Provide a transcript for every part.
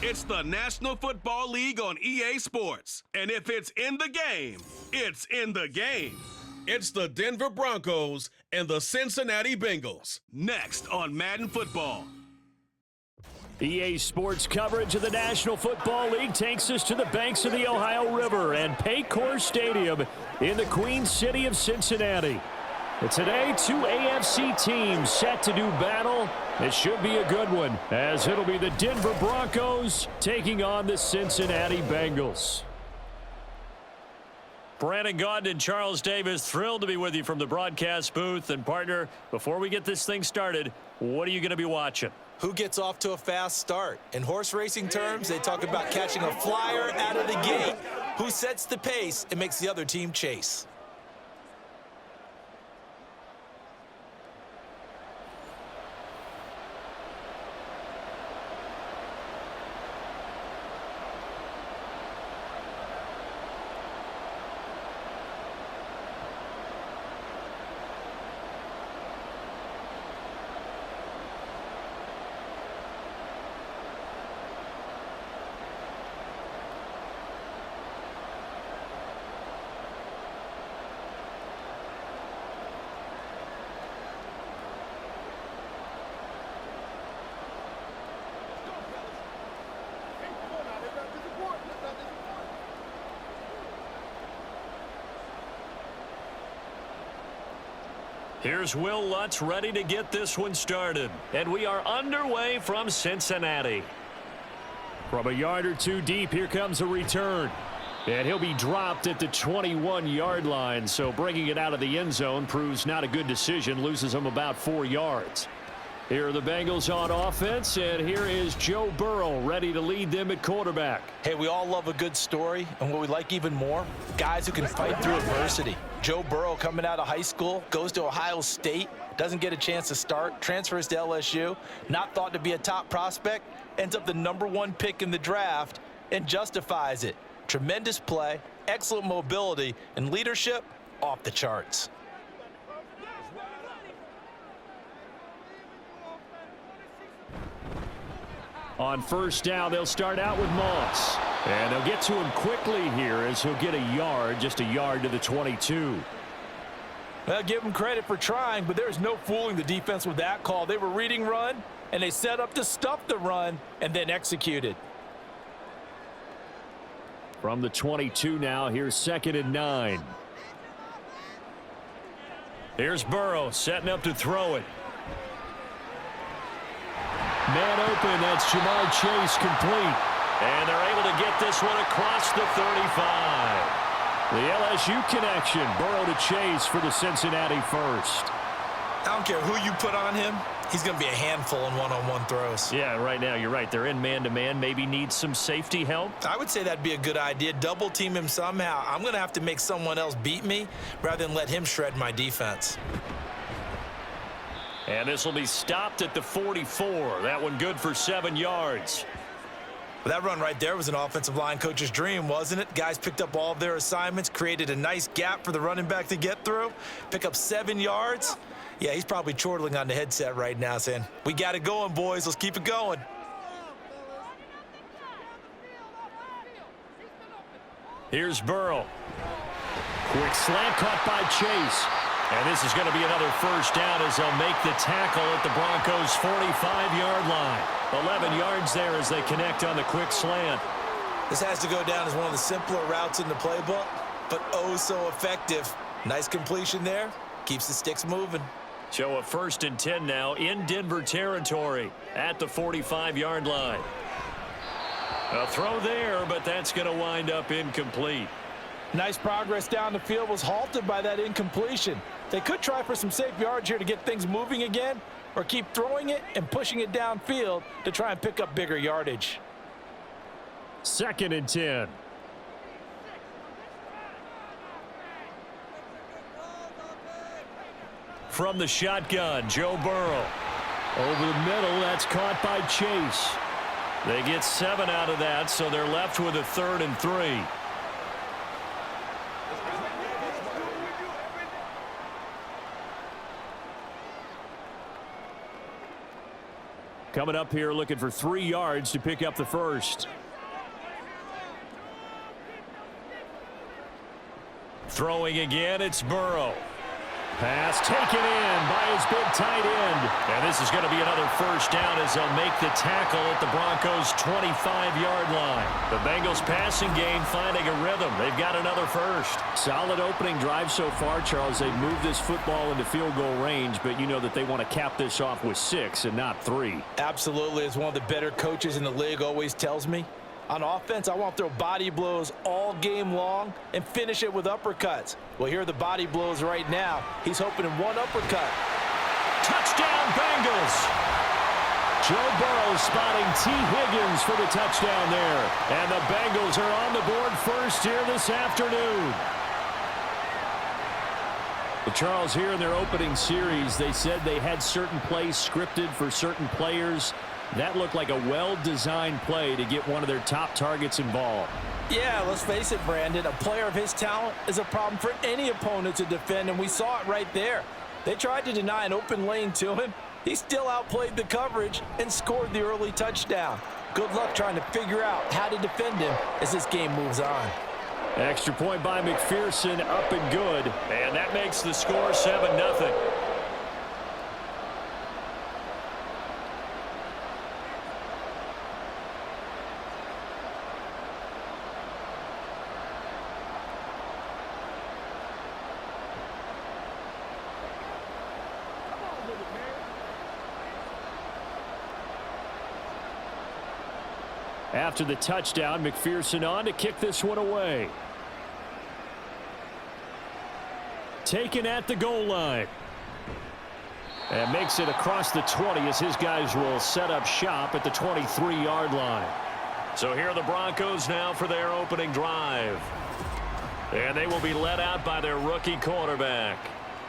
It's the National Football League on EA Sports. And if it's in the game, it's in the game. It's the Denver Broncos and the Cincinnati Bengals. Next on Madden Football. EA Sports coverage of the National Football League takes us to the banks of the Ohio River and Paycor Stadium in the Queen City of Cincinnati. And today, two AFC teams set to do battle. It should be a good one, as it'll be the Denver Broncos taking on the Cincinnati Bengals. Brandon Gaudin and Charles Davis, thrilled to be with you from the broadcast booth. And partner, before we get this thing started, what are you going to be watching? Who gets off to a fast start? In horse racing terms, they talk about catching a flyer out of the gate. Who sets the pace and makes the other team chase? Here's Will Lutz ready to get this one started. And we are underway from Cincinnati. From a yard or two deep, here comes a return. And he'll be dropped at the 21-yard line, so bringing it out of the end zone proves not a good decision, loses him about 4 yards. Here are the Bengals on offense, and here is Joe Burrow ready to lead them at quarterback. Hey, we all love a good story, and what we like even more, guys who can fight through adversity. Joe Burrow coming out of high school, goes to Ohio State, doesn't get a chance to start, transfers to LSU, not thought to be a top prospect, ends up the #1 pick in the draft, and justifies it. Tremendous play, excellent mobility, and leadership off the charts. On first down, they'll start out with Moss. And they'll get to him quickly here as he'll get a yard, just a yard to the 22. Well, give him credit for trying, but there's no fooling the defense with that call. They were reading run, and they set up to stuff the run and then executed. From the 22 now, here's 2nd and 9. Here's Burrow setting up to throw it. Man open, that's Jamar Chase complete. And they're able to get this one across the 35. The LSU connection, Burrow to Chase for the Cincinnati first. I don't care who you put on him, he's going to be a handful in one-on-one throws. Yeah, right now you're right. They're in man-to-man, maybe needs some safety help. I would say that'd be a good idea. Double team him somehow. I'm going to have to make someone else beat me rather than let him shred my defense. And this will be stopped at the 44. That one good for 7 yards. Well, that run right there was an offensive line coach's dream, wasn't it? Guys picked up all of their assignments, created a nice gap for the running back to get through, pick up 7 yards. Yeah, he's probably chortling on the headset right now saying, we got it going, boys. Let's keep it going. Here's Burrow. Quick slant caught by Chase. And this is going to be another first down as they'll make the tackle at the Broncos' 45-yard line. 11 yards there as they connect on the quick slant. This has to go down as one of the simpler routes in the playbook, but oh so effective. Nice completion there. Keeps the sticks moving. So a 1st and 10 now in Denver territory at the 45-yard line. A throw there, but that's going to wind up incomplete. Nice progress down the field was halted by that incompletion. They could try for some safe yards here to get things moving again, or keep throwing it and pushing it downfield to try and pick up bigger yardage. 2nd and 10. From the shotgun, Joe Burrow. Over the middle, that's caught by Chase. They get 7 out of that, so they're left with a 3rd and 3. Coming up here looking for 3 yards to pick up the first. Throwing again, it's Burrow. Pass taken in by his big tight end. And this is going to be another first down as they'll make the tackle at the Broncos' 25-yard line. The Bengals passing game finding a rhythm. They've got another first. Solid opening drive so far, Charles. They've moved this football into field goal range, but you know that they want to cap this off with 6 and not 3. Absolutely. As one of the better coaches in the league always tells me, on offense, I want to throw body blows all game long and finish it with uppercuts. Well, here are the body blows right now. He's hoping in one uppercut. Touchdown, Bengals! Joe Burrow spotting T. Higgins for the touchdown there. And the Bengals are on the board first here this afternoon. Well, Charles, here in their opening series, they said they had certain plays scripted for certain players. That looked like a well-designed play to get one of their top targets involved. Yeah, let's face it, Brandon. A player of his talent is a problem for any opponent to defend, and we saw it right there. They tried to deny an open lane to him. He still outplayed the coverage and scored the early touchdown. Good luck trying to figure out how to defend him as this game moves on. Extra point by McPherson, up and good. And that makes the score 7-0. After the touchdown, McPherson on to kick this one away. Taken at the goal line. And makes it across the 20 as his guys will set up shop at the 23-yard line. So here are the Broncos now for their opening drive. And they will be led out by their rookie quarterback.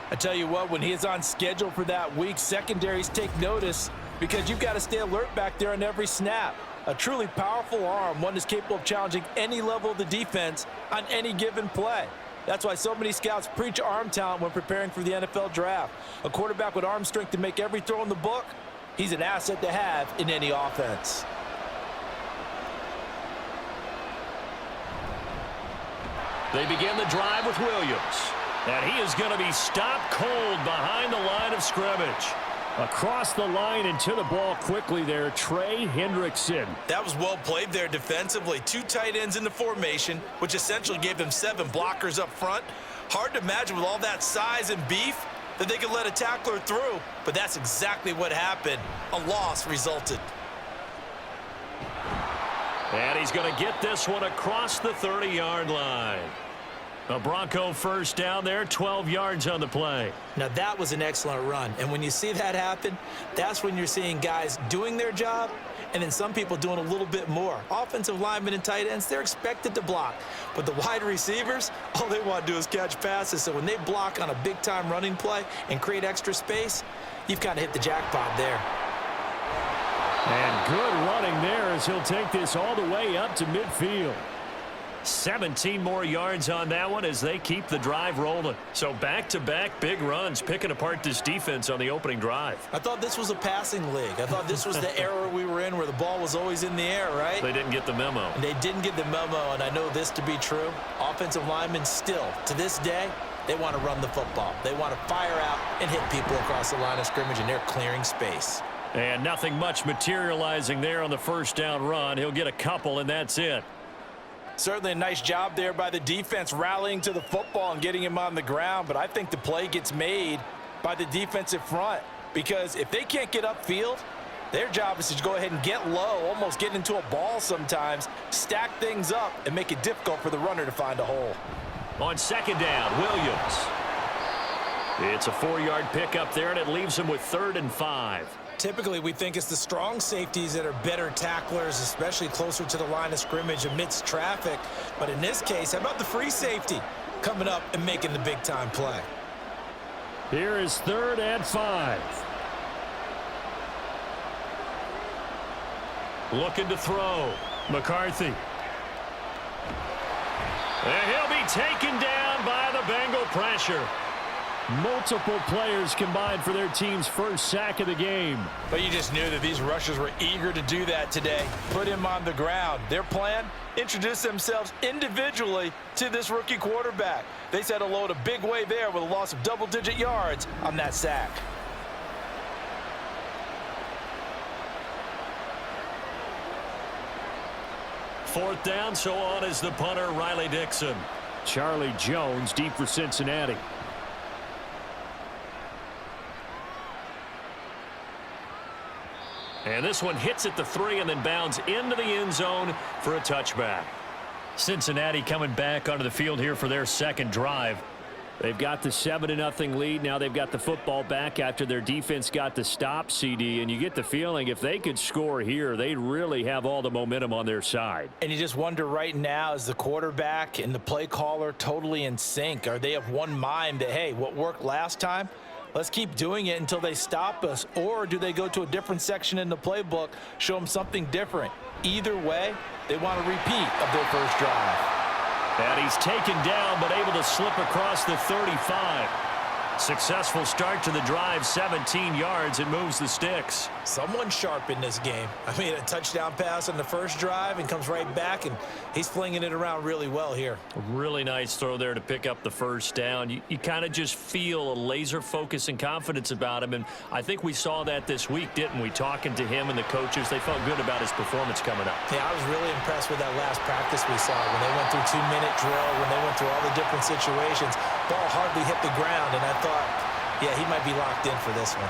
I tell you what, when he is on schedule for that week, secondaries take notice because you've got to stay alert back there on every snap. A truly powerful arm, one that's capable of challenging any level of the defense on any given play. That's why so many scouts preach arm talent when preparing for the NFL draft. A quarterback with arm strength to make every throw in the book, he's an asset to have in any offense. They begin the drive with Williams. And he is going to be stopped cold behind the line of scrimmage. Across the line and to the ball quickly there, Trey Hendrickson. That was well played there defensively. 2 tight ends in the formation, which essentially gave them 7 blockers up front. Hard to imagine with all that size and beef that they could let a tackler through, but that's exactly what happened. A loss resulted. And he's going to get this one across the 30-yard line. A Bronco first down there, 12 yards on the play. Now that was an excellent run, and when you see that happen, that's when you're seeing guys doing their job and then some people doing a little bit more. Offensive linemen and tight ends, they're expected to block, but the wide receivers, all they want to do is catch passes. So when they block on a big-time running play and create extra space, you've kind of hit the jackpot there. And good running there as he'll take this all the way up to midfield. 17 more yards on that one as they keep the drive rolling. So back-to-back big runs, picking apart this defense on the opening drive. I thought this was a passing league. I thought this was the era we were in where the ball was always in the air, right? They didn't get the memo. And they didn't get the memo, and I know this to be true. Offensive linemen still, to this day, they want to run the football. They want to fire out and hit people across the line of scrimmage, and they're clearing space. And nothing much materializing there on the first down run. He'll get a couple, and that's it. Certainly a nice job there by the defense rallying to the football and getting him on the ground, but I think the play gets made by the defensive front because if they can't get upfield, their job is to go ahead and get low, almost get into a ball sometimes, stack things up, and make it difficult for the runner to find a hole. On second down, Williams. It's a 4-yard pickup there, and it leaves him with 3rd and 5. Typically, we think it's the strong safeties that are better tacklers, especially closer to the line of scrimmage amidst traffic. But in this case, how about the free safety coming up and making the big-time play? Here is 3rd and 5. Looking to throw. McCarthy. And he'll be taken down by the Bengal pressure. Multiple players combined for their team's first sack of the game. But you just knew that these rushers were eager to do that today. Put him on the ground. Their plan? Introduce themselves individually to this rookie quarterback. They set a load a big way there with a loss of double-digit yards on that sack. Fourth down, so on is the punter, Riley Dixon. Charlie Jones deep for Cincinnati. And this one hits at the 3 and then bounds into the end zone for a touchback. Cincinnati coming back onto the field here for their second drive. They've got the 7-0 lead. Now they've got the football back after their defense got the stop, CD. And you get the feeling if they could score here, they'd really have all the momentum on their side. And you just wonder right now, is the quarterback and the play caller totally in sync? Are they of one mind that, hey, what worked last time? Let's keep doing it until they stop us. Or do they go to a different section in the playbook, show them something different? Either way, they want a repeat of their first drive. And he's taken down but able to slip across the 35. Successful start to the drive, 17 yards, and moves the sticks. Someone sharp in this game. I mean, a touchdown pass on the first drive and comes right back, and he's flinging it around really well here. A really nice throw there to pick up the first down. You kind of just feel a laser focus and confidence about him, and I think we saw that this week, didn't we? Talking to him and the coaches, they felt good about his performance coming up. Yeah, I was really impressed with that last practice we saw when they went through 2-minute drill, when they went through all the different situations. Ball hardly hit the ground, and I thought, yeah, he might be locked in for this one.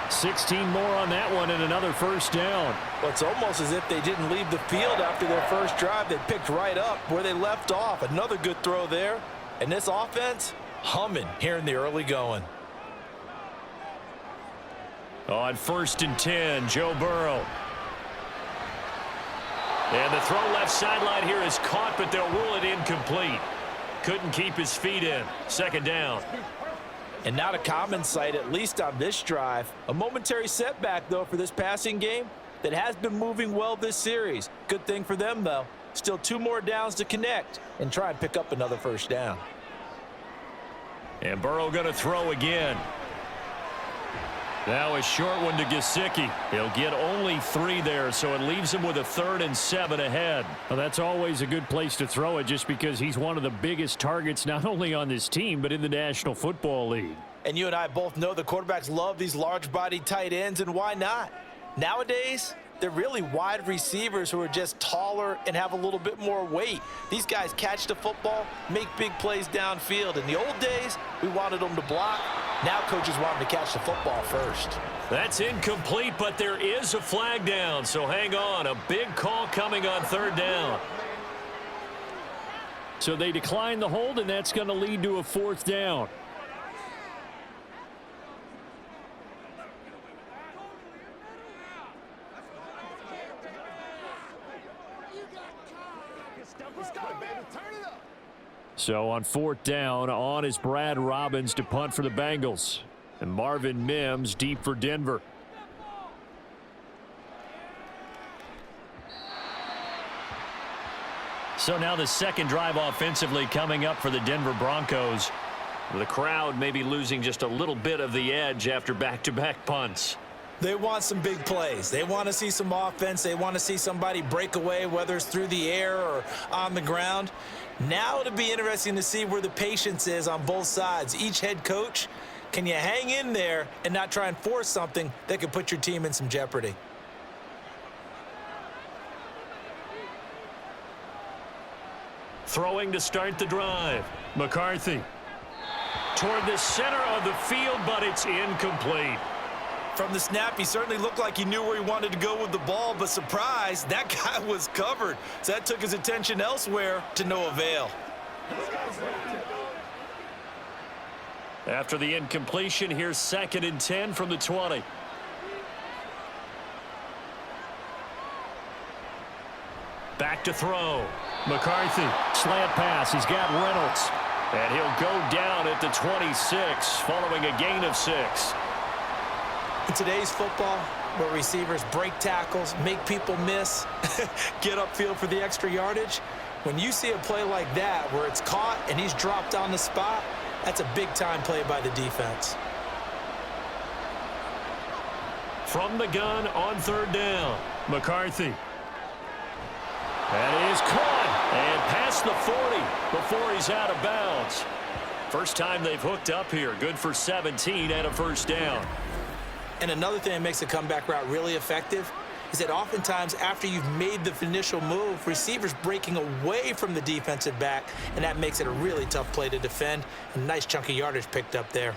16 more on that one and another first down. Well, it's almost as if they didn't leave the field after their first drive. They picked right up where they left off. Another good throw there. And this offense, humming here in the early going. On 1st and 10, Joe Burrow. And the throw left sideline here is caught, but they'll rule it incomplete. Couldn't keep his feet in. Second down. And not a common sight, at least on this drive. A momentary setback, though, for this passing game that has been moving well this series. Good thing for them, though. Still 2 more downs to connect and try and pick up another first down. And Burrow going to throw again. Now a short one to Gesicki. He'll get only 3 there, so it leaves him with a 3rd and 7 ahead. Well, that's always a good place to throw it just because he's one of the biggest targets not only on this team but in the National Football League. And you and I both know the quarterbacks love these large-bodied tight ends, and why not? Nowadays, they're really wide receivers who are just taller and have a little bit more weight. These guys catch the football, make big plays downfield. In the old days, we wanted them to block. Now coaches want them to catch the football first. That's incomplete, but there is a flag down, so hang on. A big call coming on 3rd down. So they decline the hold, and that's going to lead to a 4th down. So on 4th down, on is Brad Robbins to punt for the Bengals. And Marvin Mims deep for Denver. So now the second drive offensively coming up for the Denver Broncos. The crowd may be losing just a little bit of the edge after back-to-back punts. They want some big plays. They want to see some offense. They want to see somebody break away, whether it's through the air or on the ground. Now it'll be interesting to see where the patience is on both sides. Each head coach, can you hang in there and not try and force something that could put your team in some jeopardy? Throwing to start the drive. McCarthy. Toward the center of the field, but it's incomplete. From the snap, he certainly looked like he knew where he wanted to go with the ball, but surprise, that guy was covered. So that took his attention elsewhere to no avail. After the incompletion, here's 2nd and 10 from the 20. Back to throw. McCarthy, slant pass. He's got Reynolds. And he'll go down at the 26 following a gain of 6. In today's football, where receivers break tackles, make people miss, get upfield for the extra yardage, when you see a play like that where it's caught and he's dropped on the spot, That's a big-time play by the defense. From the gun on third down, McCarthy. That is caught and past the 40 before he's out of bounds. First time they've hooked up here. Good for 17 and a first down. And another thing that makes the comeback route really effective is that oftentimes after you've made the initial move, receivers breaking away from the defensive back, and that makes it a really tough play to defend. A nice chunk of yardage picked up there.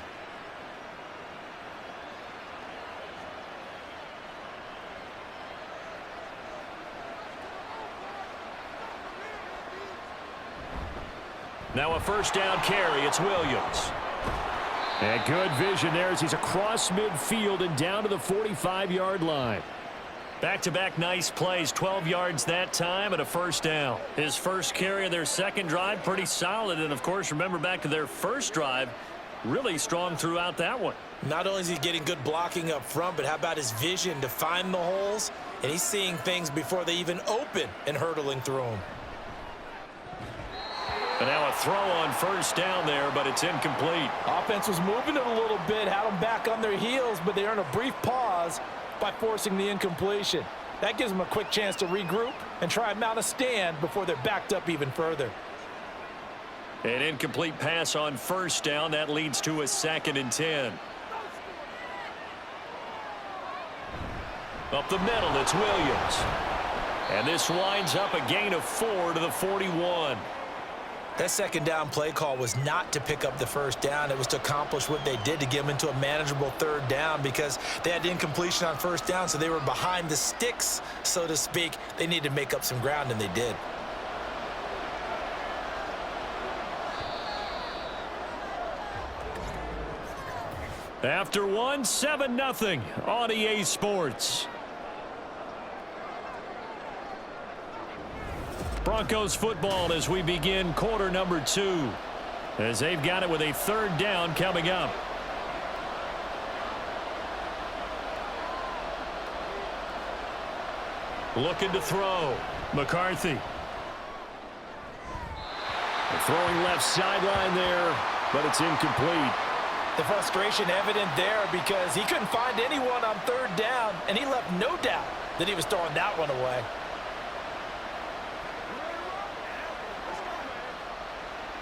Now a first down carry. It's Williams. And good vision there as he's across midfield and down to the 45-yard line. Back-to-back nice plays, 12 yards that time and a first down. His first carry of their second drive, pretty solid. And, of course, remember back to their first drive, really strong throughout that one. Not only is he getting good blocking up front, but how about his vision to find the holes? And he's seeing things before they even open and hurtling through them. And now a throw on first down there, but it's incomplete. Offense was moving it a little bit, had them back on their heels, but they earned a brief pause by forcing the incompletion. That gives them a quick chance to regroup and try and mount a stand before they're backed up even further. An incomplete pass on first down. That leads to a 2nd and 10. Up the middle, it's Williams. And this winds up a gain of 4 to the 41. That second down play call was not to pick up the first down. It was to accomplish what they did to get them into a manageable third down because they had incompletion on first down, so they were behind the sticks, so to speak. They needed to make up some ground, and they did. After one, 7-0 on EA Sports. Broncos football as we begin quarter number 2. As they've got it with a third down coming up. Looking to throw. McCarthy. Throwing left sideline there, but it's incomplete. The frustration evident there because he couldn't find anyone on third down, and he left no doubt that he was throwing that one away.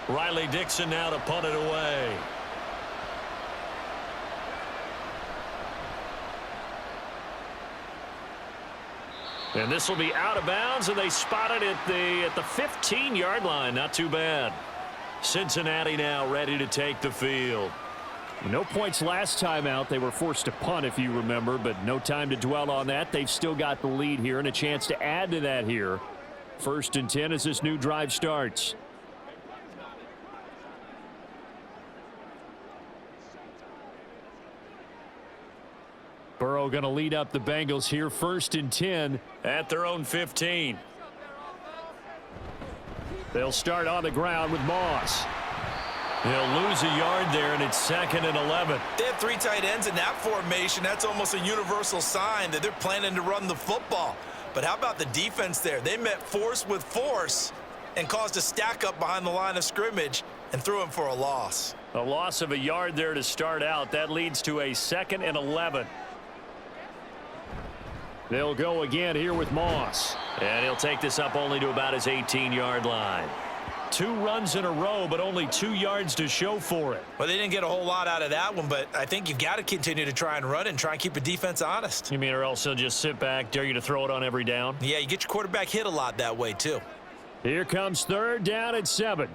Riley Dixon now to punt it away. And this will be out of bounds, and they spot it at the 15-yard line. Not too bad. Cincinnati now ready to take the field. No points last time out. They were forced to punt, if you remember, but no time to dwell on that. They've still got the lead here and a chance to add to that here. 1st and 10 as this new drive starts. Burrow going to lead up the Bengals here. 1st and 10 at their own 15. They'll start on the ground with Moss. He'll lose a yard there, and it's 2nd and 11. They have 3 tight ends in that formation. That's almost a universal sign that they're planning to run the football. But how about the defense there? They met force with force and caused a stack up behind the line of scrimmage and threw him for a loss. A loss of a yard there to start out. That leads to a 2nd and 11. They'll go again here with Moss. And he'll take this up only to about his 18-yard line. 2 runs in a row, but only 2 yards to show for it. Well, they didn't get a whole lot out of that one, but I think you've got to continue to try and run and try and keep the defense honest. You mean or else he'll just sit back, dare you to throw it on every down? Yeah, you get your quarterback hit a lot that way, too. Here comes 3rd down at 7.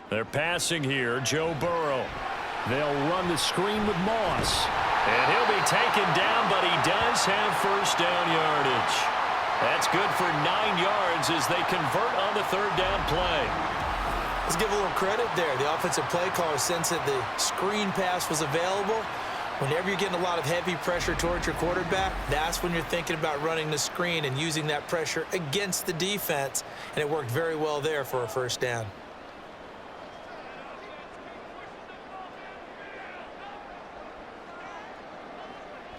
They're passing here, Joe Burrow. They'll run the screen with Moss. And he'll be taken down, but he does have first down yardage. That's good for 9 yards as they convert on the 3rd down play. Let's give a little credit there. The offensive play caller sensed that the screen pass was available. Whenever you're getting a lot of heavy pressure towards your quarterback, that's when you're thinking about running the screen and using that pressure against the defense. And it worked very well there for a first down.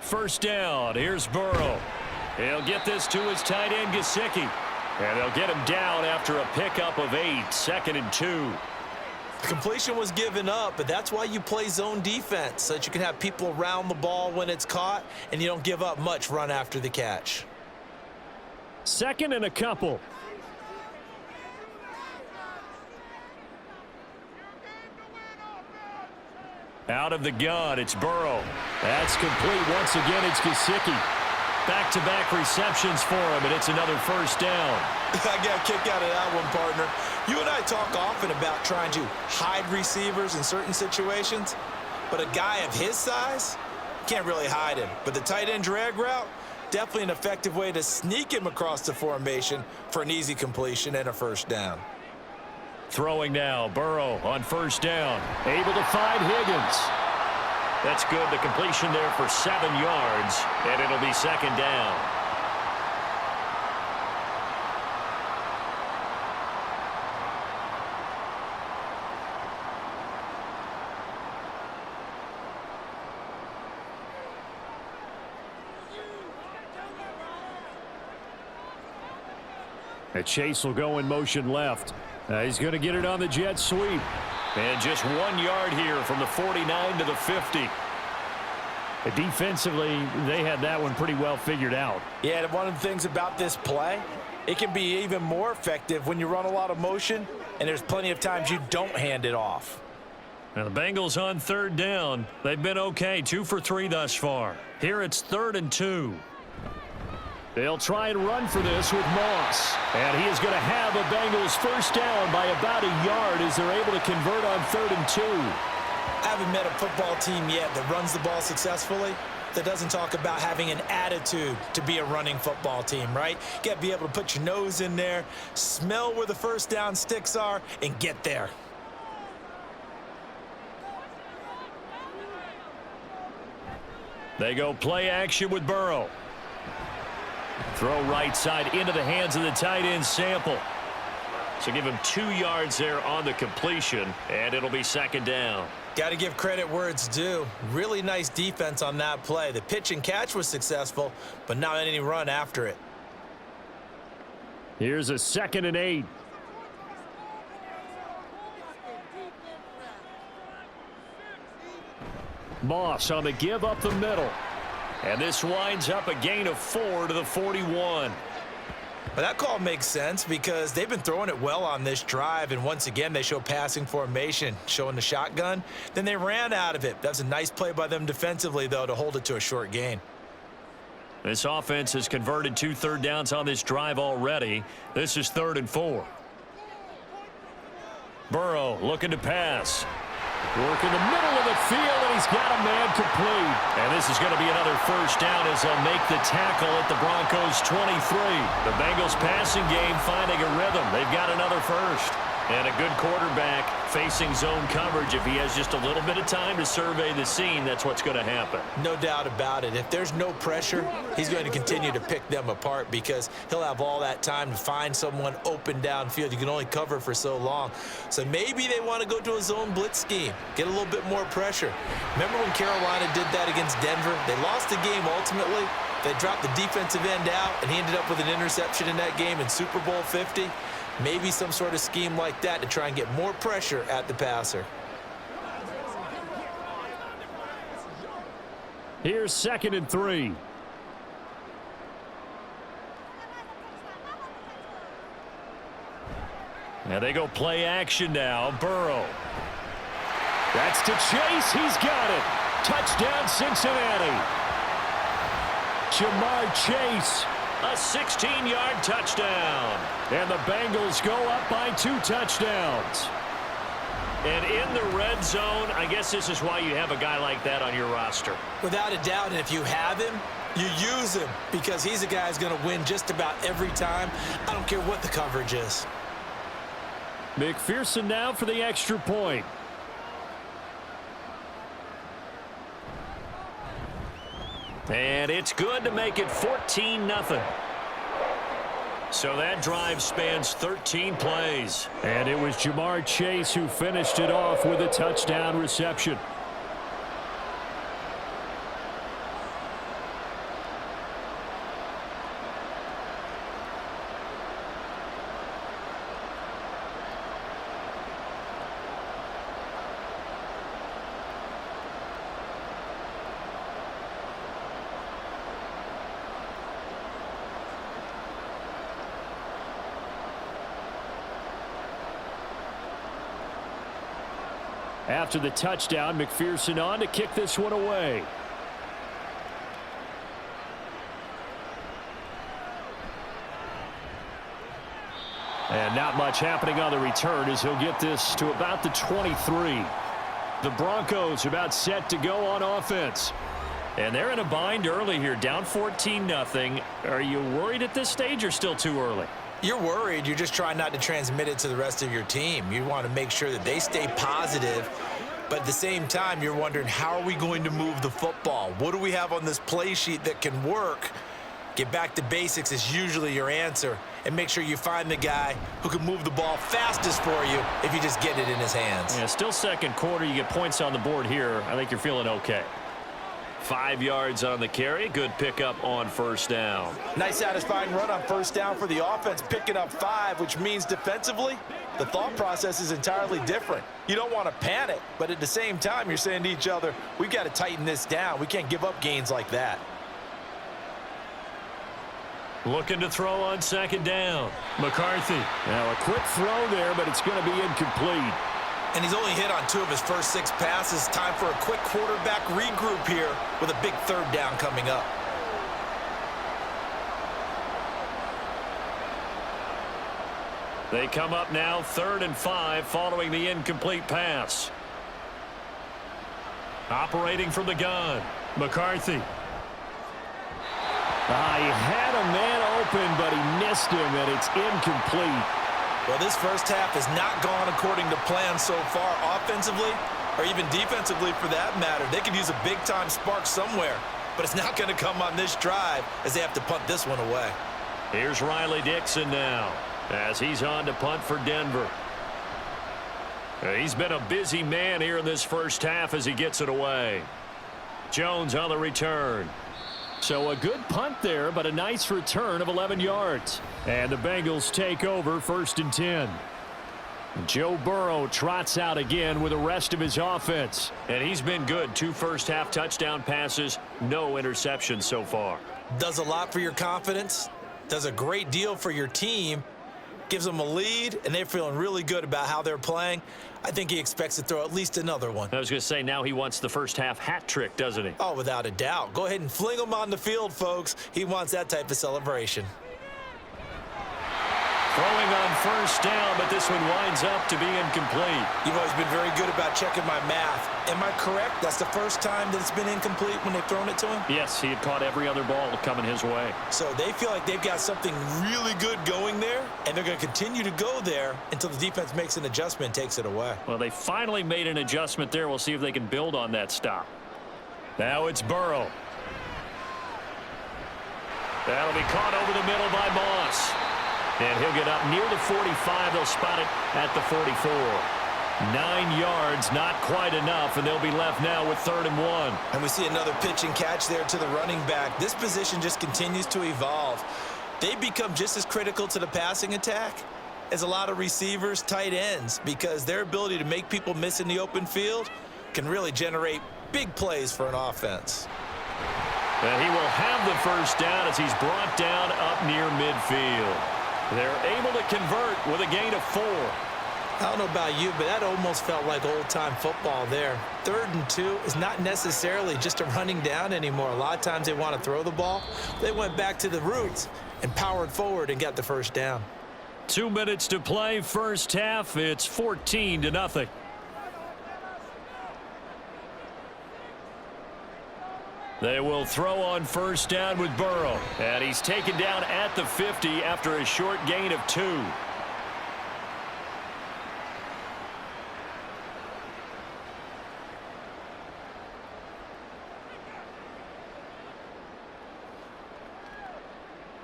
First down. Here's Burrow. He'll get this to his tight end, Gesicki. And they'll get him down after a pickup of 8, 2nd and 2. The completion was given up, but that's why you play zone defense, so that you can have people around the ball when it's caught, and you don't give up much run after the catch. 2nd and a couple. Out of the gun, it's Burrow. That's complete. Once again, it's Gesicki. Back-to-back receptions for him, and it's another first down. I got a kick out of that one, partner. You and I talk often about trying to hide receivers in certain situations, but a guy of his size can't really hide him. But the tight end drag route, definitely an effective way to sneak him across the formation for an easy completion and a first down. Throwing now, Burrow on first down. Able to find Higgins. That's good. The completion there for 7 yards, and it'll be 2nd down. And Chase will go in motion left. He's going to get it on the jet sweep. And just 1 yard here from the 49 to the 50. Defensively, they had that one pretty well figured out. Yeah, one of the things about this play, it can be even more effective when you run a lot of motion, and there's plenty of times you don't hand it off. Now the Bengals on 3rd down. They've been okay, 2 for 3 thus far. Here it's 3rd and 2. They'll try and run for this with Moss. And he is going to have a Bengals first down by about a yard as they're able to convert on 3rd and 2. I haven't met a football team yet that runs the ball successfully that doesn't talk about having an attitude to be a running football team, right? You got to be able to put your nose in there, smell where the first down sticks are, and get there. They go play action with Burrow. Throw right side into the hands of the tight end Sample. So give him 2 yards there on the completion, and it'll be 2nd down. Got to give credit where it's due. Really nice defense on that play. The pitch and catch was successful, but not any run after it. Here's a 2nd and 8. Moss on the give up the middle. And this winds up a gain of 4 to the 41. But that call makes sense because they've been throwing it well on this drive, and once again they show passing formation, showing the shotgun. Then they ran out of it. That's a nice play by them defensively, though, to hold it to a short gain. This offense has converted 2 third downs on this drive already. This is 3rd and 4. Burrow looking to pass. Work in the middle of the field, and he's got a man complete. And this is going to be another first down as they'll make the tackle at the Broncos 23. The Bengals passing game finding a rhythm. They've got another first. And a good quarterback facing zone coverage. If he has just a little bit of time to survey the scene, that's what's going to happen. No doubt about it. If there's no pressure, he's going to continue to pick them apart because he'll have all that time to find someone open downfield. You can only cover for so long. So maybe they want to go to a zone blitz scheme, get a little bit more pressure. Remember when Carolina did that against Denver? They lost the game ultimately. They dropped the defensive end out, and he ended up with an interception in that game in Super Bowl 50. Maybe some sort of scheme like that to try and get more pressure at the passer. Here's 2nd and 3. Now they go play action now. Burrow. That's to Chase. He's got it. Touchdown, Cincinnati. Jamar Chase. A 16-yard touchdown. And the Bengals go up by 2 touchdowns. And in the red zone, I guess this is why you have a guy like that on your roster. Without a doubt, and if you have him, you use him because he's a guy who's going to win just about every time. I don't care what the coverage is. McPherson now for the extra point. And it's good to make it 14-0. So that drive spans 13 plays. And it was Jamar Chase who finished it off with a touchdown reception. After the touchdown, McPherson on to kick this one away. And not much happening on the return as he'll get this to about the 23. The Broncos about set to go on offense. And they're in a bind early here, down 14-0. Are you worried at this stage or still too early? You're worried. You're just trying not to transmit it to the rest of your team. You want to make sure that they stay positive. But at the same time, you're wondering, how are we going to move the football? What do we have on this play sheet that can work? Get back to basics is usually your answer. And make sure you find the guy who can move the ball fastest for you if you just get it in his hands. Yeah, still second quarter. You get points on the board here. I think you're feeling okay. 5 yards on the carry. Good pickup on first down. Nice satisfying run on first down for the offense, picking up 5, which means defensively, the thought process is entirely different. You don't want to panic, but at the same time, you're saying to each other, we've got to tighten this down. We can't give up gains like that. Looking to throw on second down. McCarthy. Now a quick throw there, but it's going to be incomplete. And he's only hit on 2 of his first 6 passes. Time for a quick quarterback regroup here with a big third down coming up. They come up now 3rd and 5 following the incomplete pass. Operating from the gun. McCarthy. He had a man open, but he missed him, and it's incomplete. Well, this first half has not gone according to plan so far offensively, or even defensively for that matter. They could use a big-time spark somewhere, but it's not going to come on this drive as they have to punt this one away. Here's Riley Dixon now as he's on to punt for Denver. He's been a busy man here in this first half as he gets it away. Jones on the return. So a good punt there, but a nice return of 11 yards. And the Bengals take over 1st and 10. Joe Burrow trots out again with the rest of his offense. And he's been good. 2 first-half touchdown passes, no interceptions so far. Does a lot for your confidence. Does a great deal for your team. Gives them a lead, and they're feeling really good about how they're playing. I think he expects to throw at least another one. I was going to say, now he wants the first-half hat trick, doesn't he? Oh, without a doubt. Go ahead and fling him on the field, folks. He wants that type of celebration. Throwing on first down, but this one winds up to be incomplete. You've always been very good about checking my math. Am I correct? That's the first time that it's been incomplete when they've thrown it to him? Yes, he had caught every other ball coming his way. So they feel like they've got something really good going there, and they're going to continue to go there until the defense makes an adjustment and takes it away. Well, they finally made an adjustment there. We'll see if they can build on that stop. Now it's Burrow. That'll be caught over the middle by Moss. And he'll get up near the 45. They'll spot it at the 44. 9 yards, not quite enough, and they'll be left now with 3rd and 1. And we see another pitch and catch there to the running back. This position just continues to evolve. They become just as critical to the passing attack as a lot of receivers, tight ends, because their ability to make people miss in the open field can really generate big plays for an offense. And he will have the first down as he's brought down up near midfield. They're able to convert with a gain of 4. I don't know about you, but that almost felt like old-time football there. 3rd and 2 is not necessarily just a running down anymore. A lot of times they want to throw the ball. They went back to the roots and powered forward and got the first down. 2 minutes to play, first half. It's 14-0. They will throw on first down with Burrow. And he's taken down at the 50 after a short gain of 2.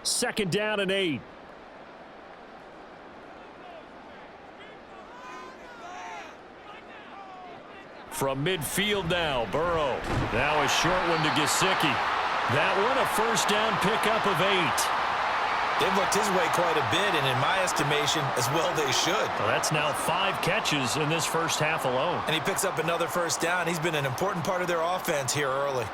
Second down and 8. From midfield now, Burrow. Now a short one to Gesicki. That one a first down pickup of 8. They've looked his way quite a bit, and in my estimation, as well they should. Well, that's now 5 catches in this first half alone. And he picks up another first down. He's been an important part of their offense here early.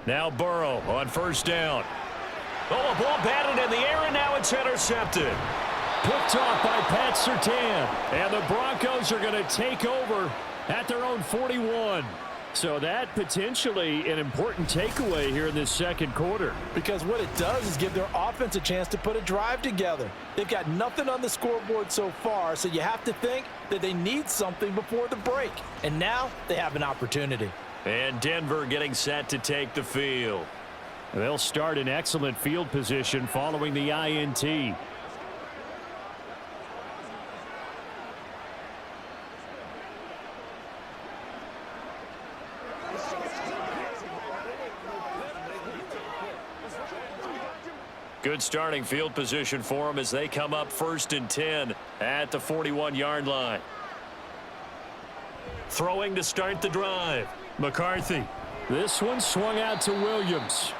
Now Burrow on first down. Oh, a ball batted in the air, and now it's It's intercepted. Picked off by Pat Surtain. And the Broncos are going to take over at their own 41. So that potentially an important takeaway here in this second quarter. Because what it does is give their offense a chance to put a drive together. They've got nothing on the scoreboard so far, so you have to think that they need something before the break. And now they have an opportunity. And Denver getting set to take the field. They'll start in excellent field position following the INT. Good starting field position for them as they come up 1st and 10 at the 41-yard line. Throwing to start the drive. McCarthy. This one swung out to Williams.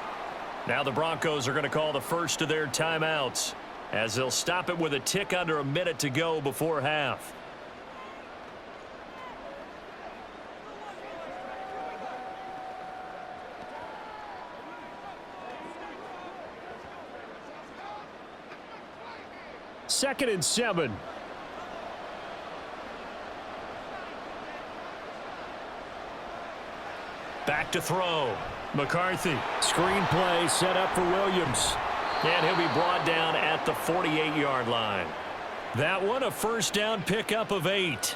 Now the Broncos are going to call the first of their timeouts as they'll stop it with a tick under a minute to go before half. Second and 7. Back to throw. McCarthy. Screen play set up for Williams. And he'll be brought down at the 48-yard line. That one a first down pickup of 8.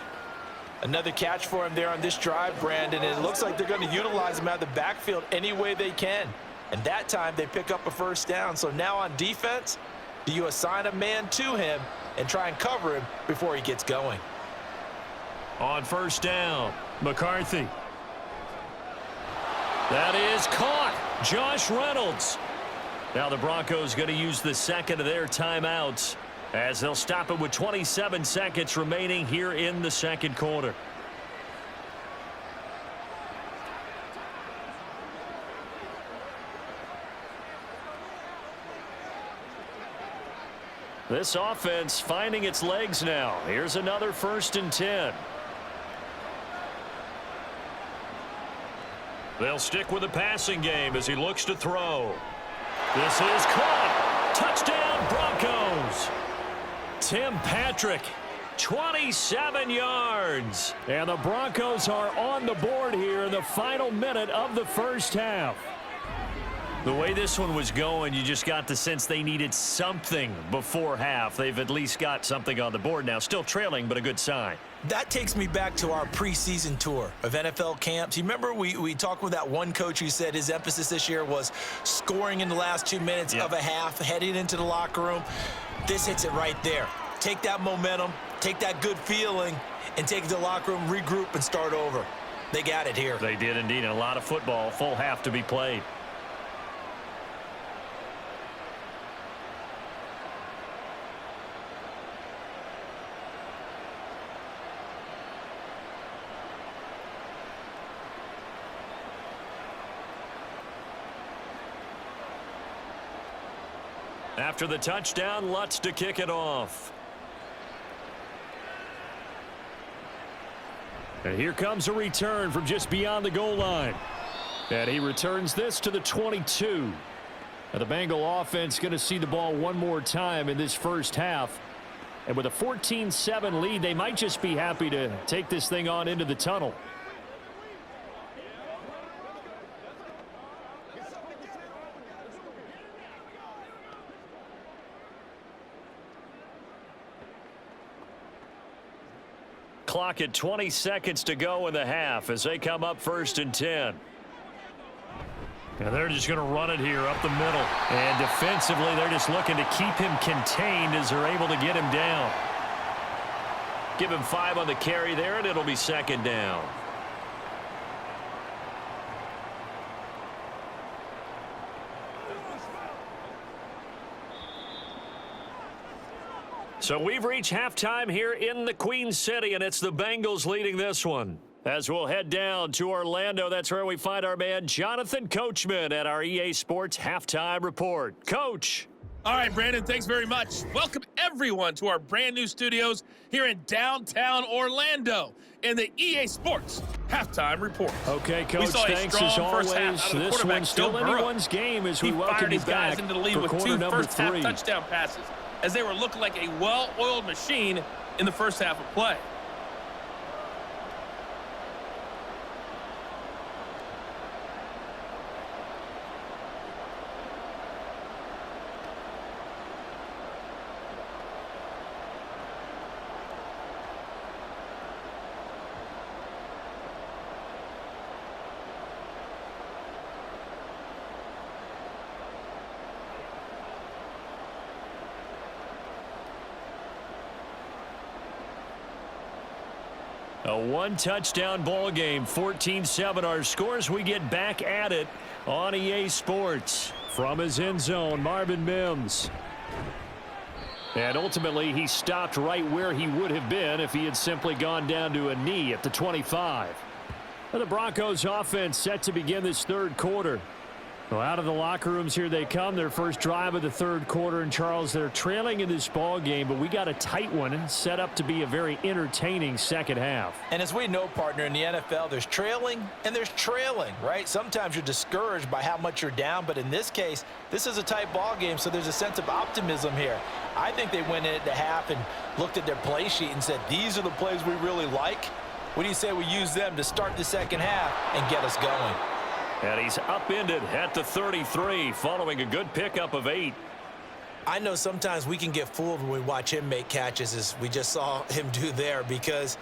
Another catch for him there on this drive, Brandon. And it looks like they're going to utilize him out of the backfield any way they can. And that time they pick up a first down. So now on defense, do you assign a man to him and try and cover him before he gets going? On first down, McCarthy. That is caught. Josh Reynolds. Now the Broncos going to use the second of their timeouts as they'll stop it with 27 seconds remaining here in the second quarter. This offense finding its legs now. Here's another 1st and 10. They'll stick with the passing game as he looks to throw. This is caught. Touchdown Broncos. Tim Patrick, 27 yards. And the Broncos are on the board here in the final minute of the first half. The way this one was going, you just got the sense they needed something before half. They've at least got something on the board now. Still trailing, but a good sign. That takes me back to our preseason tour of NFL camps. You remember we talked with that one coach who said his emphasis this year was scoring in the last 2 minutes of a half, heading into the locker room. This hits it right there. Take that momentum, take that good feeling, and take it to the locker room, regroup, and start over. They got it here. They did indeed. A lot of football, full half to be played. After the touchdown, Lutz to kick it off. And here comes a return from just beyond the goal line. And he returns this to the 22. And the Bengal offense going to see the ball one more time in this first half. And with a 14-7 lead, they might just be happy to take this thing on into the tunnel. Clock at 20 seconds to go in the half as they come up 1st and 10. And they're just going to run it here up the middle. And defensively, they're just looking to keep him contained as they're able to get him down. Give him 5 on the carry there, and it'll be 2nd down. So we've reached halftime here in the Queen City, and it's the Bengals leading this one. As we'll head down to Orlando, that's where we find our man Jonathan Coachman at our EA Sports Halftime Report. Coach. All right, Brandon, thanks very much. Welcome, everyone, to our brand new studios here in downtown Orlando in the EA Sports Halftime Report. Okay, Coach, thanks as always. This one's still anyone's game as we welcome you back into the lead for with quarter 2 number 3. first-half touchdown passes. as they were looking like a well-oiled machine in the first half of play. A one-touchdown ball game, 14-7 our scores. We get back at it on EA Sports. From his end zone, Marvin Mims. And ultimately, he stopped right where he would have been if he had simply gone down to a knee at the 25. The Broncos offense set to begin this third quarter. Well, out of the locker rooms here they come, their first drive of the third quarter. And Charles, they're trailing in this ball game, but we got a tight one set up to be a very entertaining second half. And as we know, partner, in the NFL, there's trailing and there's trailing, right? Sometimes you're discouraged by how much you're down, but in this case, this is a tight ball game, so there's a sense of optimism here. I think they went in at the half and looked at their play sheet and said, these are the plays we really like. What do you say we use them to start the second half and get us going? And he's upended at the 33 following a good pickup of 8. I know sometimes we can get fooled when we watch him make catches, as we just saw him do there, because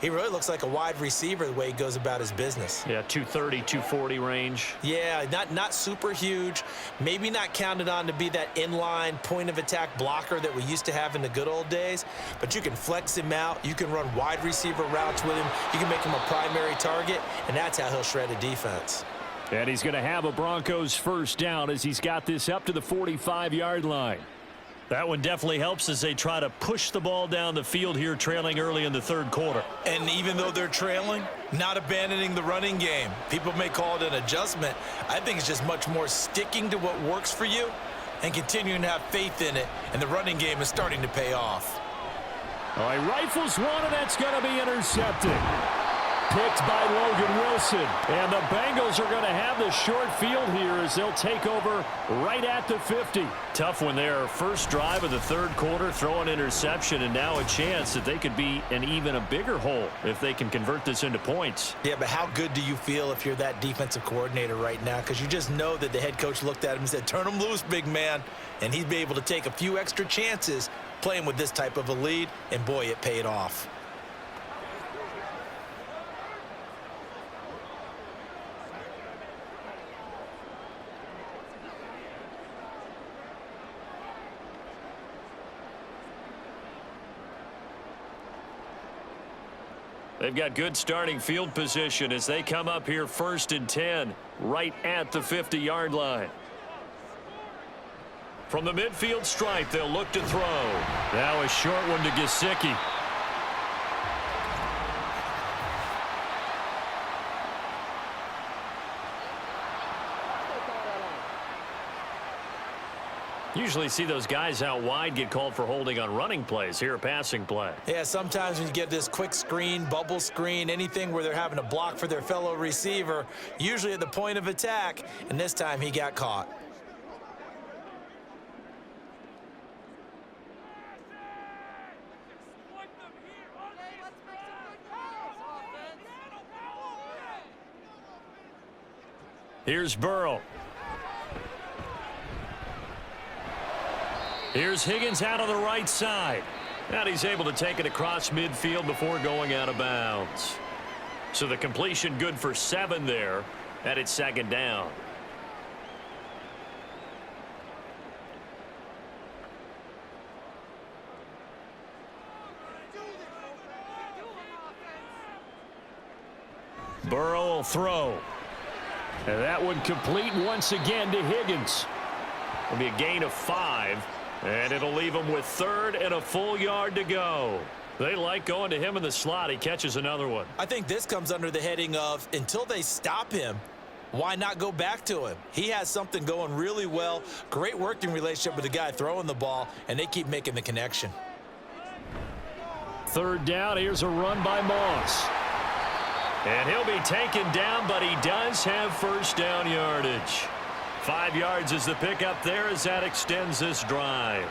he really looks like a wide receiver the way he goes about his business. Yeah, 230, 240 range. Yeah, not super huge. Maybe not counted on to be that inline point-of-attack blocker that we used to have in the good old days, but you can flex him out. You can run wide receiver routes with him. You can make him a primary target, and that's how he'll shred a defense. And he's going to have a Broncos first down as he's got this up to the 45-yard line. That one definitely helps as they try to push the ball down the field here, trailing early in the third quarter. And even though they're trailing, not abandoning the running game. People may call it an adjustment. I think it's just much more sticking to what works for you and continuing to have faith in it. And the running game is starting to pay off. All right, rifles one, and that's going to be intercepted. Picked by Logan Wilson. And the Bengals are going to have the short field here as they'll take over right at the 50. Tough one there. First drive of the third quarter, throw an interception, and now a chance that they could be in even a bigger hole if they can convert this into points. Yeah, but how good do you feel if you're that defensive coordinator right now? Because you just know that the head coach looked at him and said, turn him loose, big man. And he'd be able to take a few extra chances playing with this type of a lead, and boy, it paid off. They've got good starting field position as they come up here 1st and 10, right at the 50-yard line. From the midfield stripe, they'll look to throw. Now a short one to Gesicki. Usually see those guys out wide get called for holding on running plays. Here a passing play. Yeah, sometimes when you get this quick screen, bubble screen, anything where they're having to block for their fellow receiver, usually at the point of attack, and this time he got caught. Here's Burrow. Here's Higgins out on the right side. And he's able to take it across midfield before going out of bounds. So the completion good for 7 there, and it's 2nd down. Burrow will throw. And that one complete once again to Higgins. It'll be a gain of 5. And it'll leave him with 3rd and a full yard to go. They like going to him in the slot. He catches another one. I think this comes under the heading of, until they stop him, why not go back to him? He has something going really well. Great working relationship with the guy throwing the ball, and they keep making the connection. 3rd down. Here's a run by Moss. And he'll be taken down, but he does have first down yardage. 5 yards is the pickup there as that extends this drive.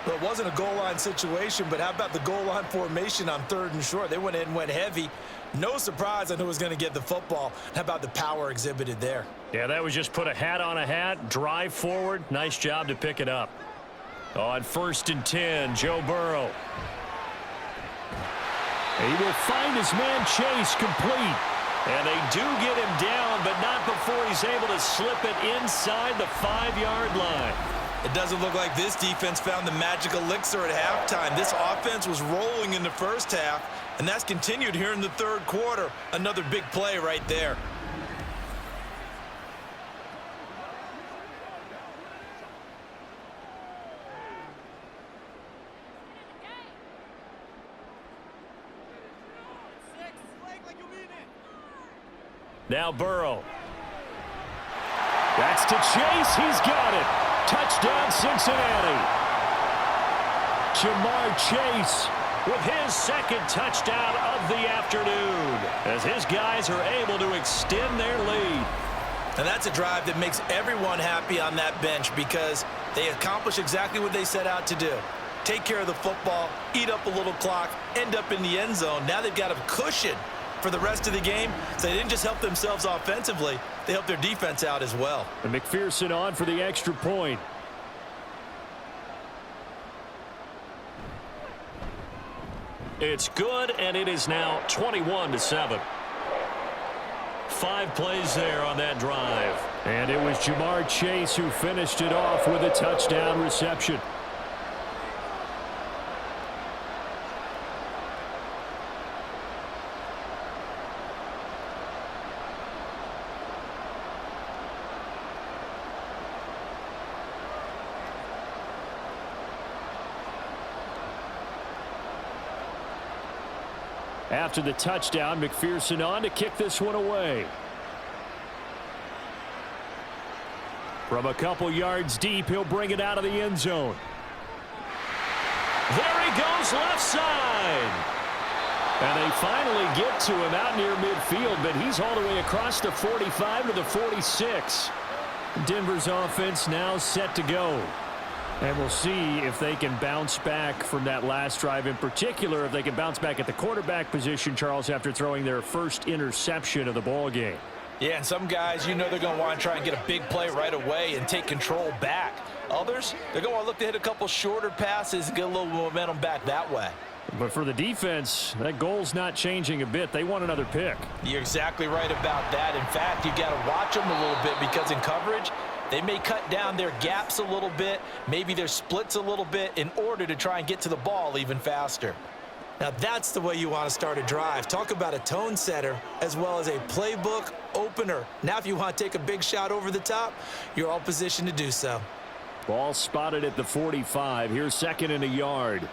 Well, it wasn't a goal line situation, but how about the goal line formation on 3rd and short? They went in and went heavy. No surprise on who was going to get the football. How about the power exhibited there? Yeah, that was just put a hat on a hat, drive forward. Nice job to pick it up. On 1st and 10, Joe Burrow. He will find his man Chase complete. And they do get him down, but not before he's able to slip it inside the 5-yard line. It doesn't look like this defense found the magic elixir at halftime. This offense was rolling in the first half, and that's continued here in the 3rd quarter. Another big play right there. Now Burrow. That's to Chase. He's got it. Touchdown, Cincinnati. Jamar Chase with his 2nd touchdown of the afternoon as his guys are able to extend their lead. And that's a drive that makes everyone happy on that bench because they accomplish exactly what they set out to do. Take care of the football, eat up a little clock, end up in the end zone. Now they've got a cushion for the rest of the game, so they didn't just help themselves offensively, they helped their defense out as well. And McPherson on for the extra point. It's good, and it is now 21-7. 5 plays there on that drive. And it was Jamar Chase who finished it off with a touchdown reception. After the touchdown, McPherson on to kick this one away. From a couple yards deep, he'll bring it out of the end zone. There he goes left side. And they finally get to him out near midfield, but he's all the way across the 45 to the 46. Denver's offense now set to go. And we'll see if they can bounce back from that last drive, in particular, if they can bounce back at the quarterback position, Charles, after throwing their first interception of the ball game. Yeah, and some guys, you know they're going to want to try and get a big play right away and take control back. Others, they're going to want to look to hit a couple shorter passes and get a little momentum back that way. But for the defense, that goal's not changing a bit. They want another pick. You're exactly right about that. In fact, you've got to watch them a little bit because in coverage, they may cut down their gaps a little bit, maybe their splits a little bit in order to try and get to the ball even faster. Now that's the way you want to start a drive. Talk about a tone setter as well as a playbook opener. Now if you want to take a big shot over the top, you're all positioned to do so. Ball spotted at the 45. Here's 2nd and a yard.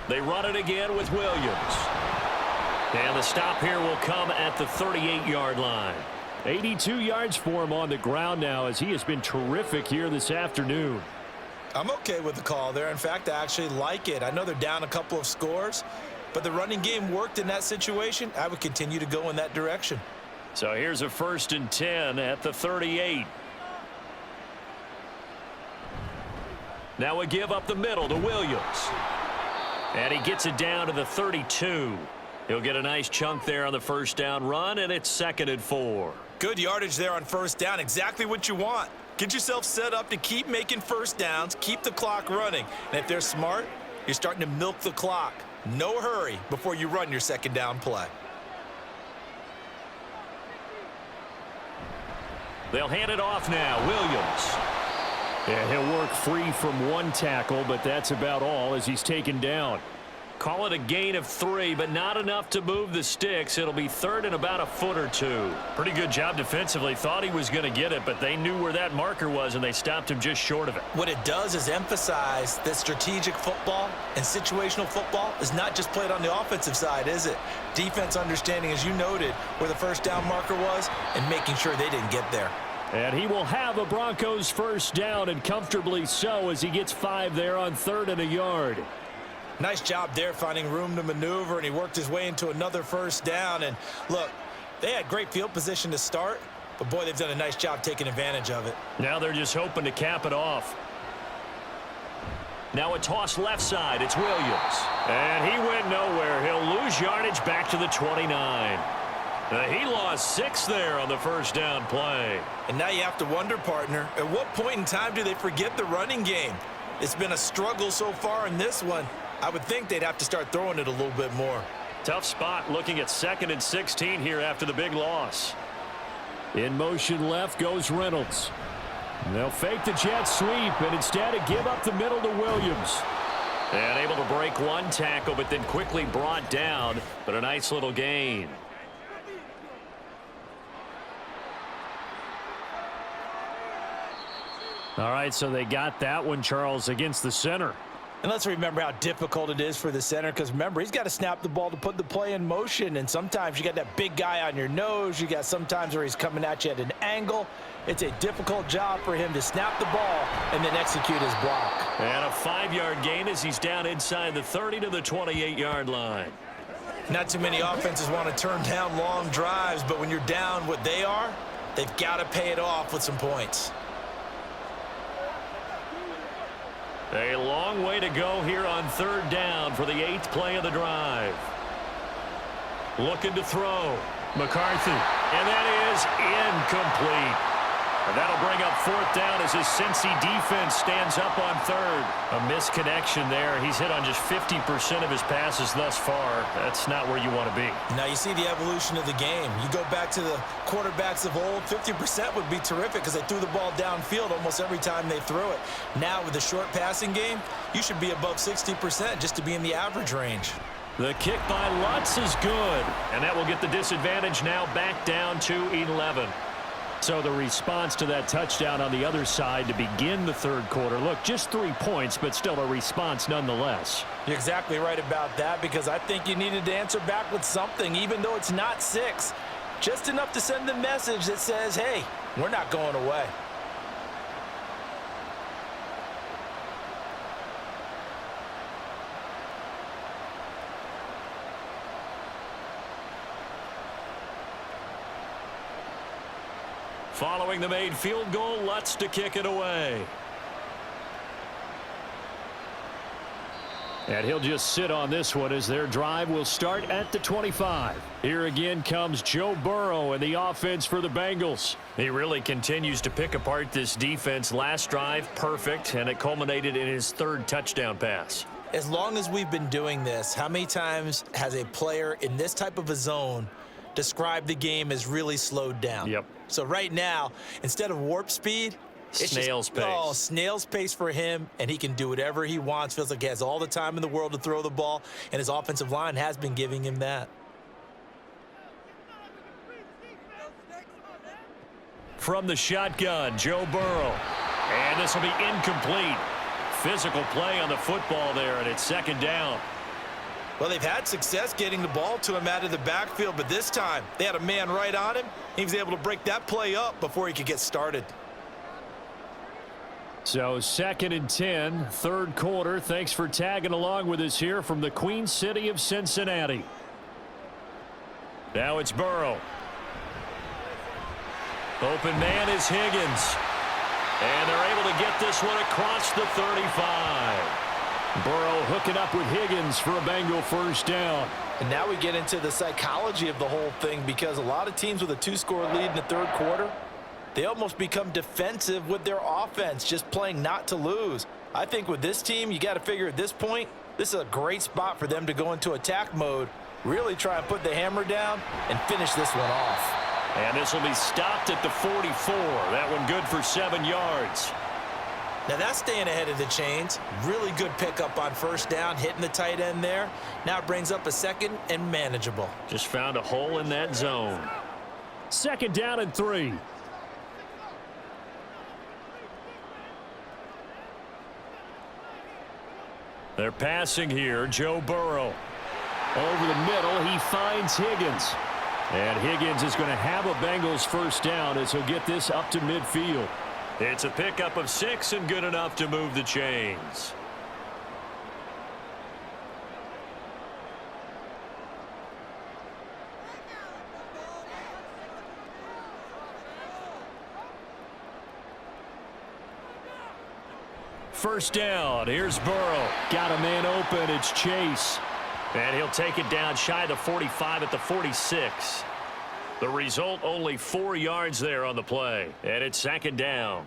They run it again with Williams. And the stop here will come at the 38-yard line. 82 yards for him on the ground now as he has been terrific here this afternoon. I'm okay with the call there. In fact, I actually like it. I know they're down a couple of scores, but the running game worked in that situation. I would continue to go in that direction. So here's a 1st and 10 at the 38. Now a give up the middle to Williams. And he gets it down to the 32. He'll get a nice chunk there on the 1st down run, and it's 2nd and 4. Good yardage there on 1st down. Exactly what you want. Get yourself set up to keep making 1st downs, keep the clock running. And if they're smart, you're starting to milk the clock. No hurry before you run your 2nd down play. They'll hand it off now. Williams. Yeah, he'll work free from one tackle, but that's about all as he's taken down. Call it a gain of 3, but not enough to move the sticks. It'll be 3rd and about a foot or 2. Pretty good job defensively. Thought he was going to get it, but they knew where that marker was, and they stopped him just short of it. What it does is emphasize that strategic football and situational football is not just played on the offensive side, is it? Defense understanding, as you noted, where the 1st down marker was and making sure they didn't get there. And he will have a Broncos 1st down, and comfortably so, as he gets 5 there on 3rd and a yard. Nice job there finding room to maneuver, and he worked his way into another 1st down. And look, they had great field position to start, but boy, they've done a nice job taking advantage of it. Now they're just hoping to cap it off. Now a toss left side. It's Williams. And he went nowhere. He'll lose yardage back to the 29. He lost 6 there on the first down play. And now you have to wonder, partner, at what point in time do they forget the running game? It's been a struggle so far in this one. I would think they'd have to start throwing it a little bit more. Tough spot looking at 2nd and 16 here after the big loss. In motion left goes Reynolds. They'll fake the jet sweep and instead give up the middle to Williams. And able to break one tackle, but then quickly brought down, but a nice little gain. All right, so they got that one, Charles, against the center. And let's remember how difficult it is for the center, because remember, he's got to snap the ball to put the play in motion, and sometimes you got that big guy on your nose. You got sometimes where he's coming at you at an angle. It's a difficult job for him to snap the ball and then execute his block. And a 5-yard gain as he's down inside the 30 to the 28-yard line. Not too many offenses want to turn down long drives, but when you're down what they are, they've got to pay it off with some points. A long way to go here on 3rd down for the 8th play of the drive. Looking to throw. McCarthy. And that is incomplete. And that'll bring up 4th down as his Cincy defense stands up on 3rd. A misconnection there. He's hit on just 50% of his passes thus far. That's not where you want to be. Now you see the evolution of the game. You go back to the quarterbacks of old, 50% would be terrific because they threw the ball downfield almost every time they threw it. Now with the short passing game, you should be above 60% just to be in the average range. The kick by Lutz is good. And that will get the disadvantage now back down to 11. So the response to that touchdown on the other side to begin the 3rd quarter. Look, just 3 points, but still a response nonetheless. You're exactly right about that, because I think you needed to answer back with something, even though it's not 6. Just enough to send the message that says, hey, we're not going away. Following the made field goal, Lutz to kick it away. And he'll just sit on this one as their drive will start at the 25. Here again comes Joe Burrow and the offense for the Bengals. He really continues to pick apart this defense. Last drive, perfect, and it culminated in his 3rd touchdown pass. As long as we've been doing this, how many times has a player in this type of a zone described the game as really slowed down? Yep. So right now, instead of warp speed, it's snail's pace. Oh, snail's pace for him, and he can do whatever he wants. Feels like he has all the time in the world to throw the ball, and his offensive line has been giving him that. From the shotgun, Joe Burrow. And this will be incomplete. Physical play on the football there, and it's 2nd down. Well, they've had success getting the ball to him out of the backfield, but this time they had a man right on him. He was able to break that play up before he could get started. So 2nd and 10, 3rd quarter. Thanks for tagging along with us here from the Queen City of Cincinnati. Now it's Burrow. Open man is Higgins. And they're able to get this one across the 35. Burrow hooking up with Higgins for a Bengal 1st down. And now we get into the psychology of the whole thing, because a lot of teams with a 2-score lead in the 3rd quarter, they almost become defensive with their offense, just playing not to lose. I think with this team, you got to figure at this point, this is a great spot for them to go into attack mode, really try and put the hammer down and finish this one off. And this will be stopped at the 44. That one good for 7 yards. Now that's staying ahead of the chains. Really good pickup on 1st down, hitting the tight end there. Now it brings up a 2nd and manageable. Just found a hole in that zone. 2nd down and 3. They're passing here. Joe Burrow. Over the middle, he finds Higgins. And Higgins is going to have a Bengals 1st down as he'll get this up to midfield. It's a pickup of 6 and good enough to move the chains. First down. Here's Burrow. Got a man open. It's Chase. And he'll take it down shy of the 45 at the 46. The result, only 4 yards there on the play. And it's second down.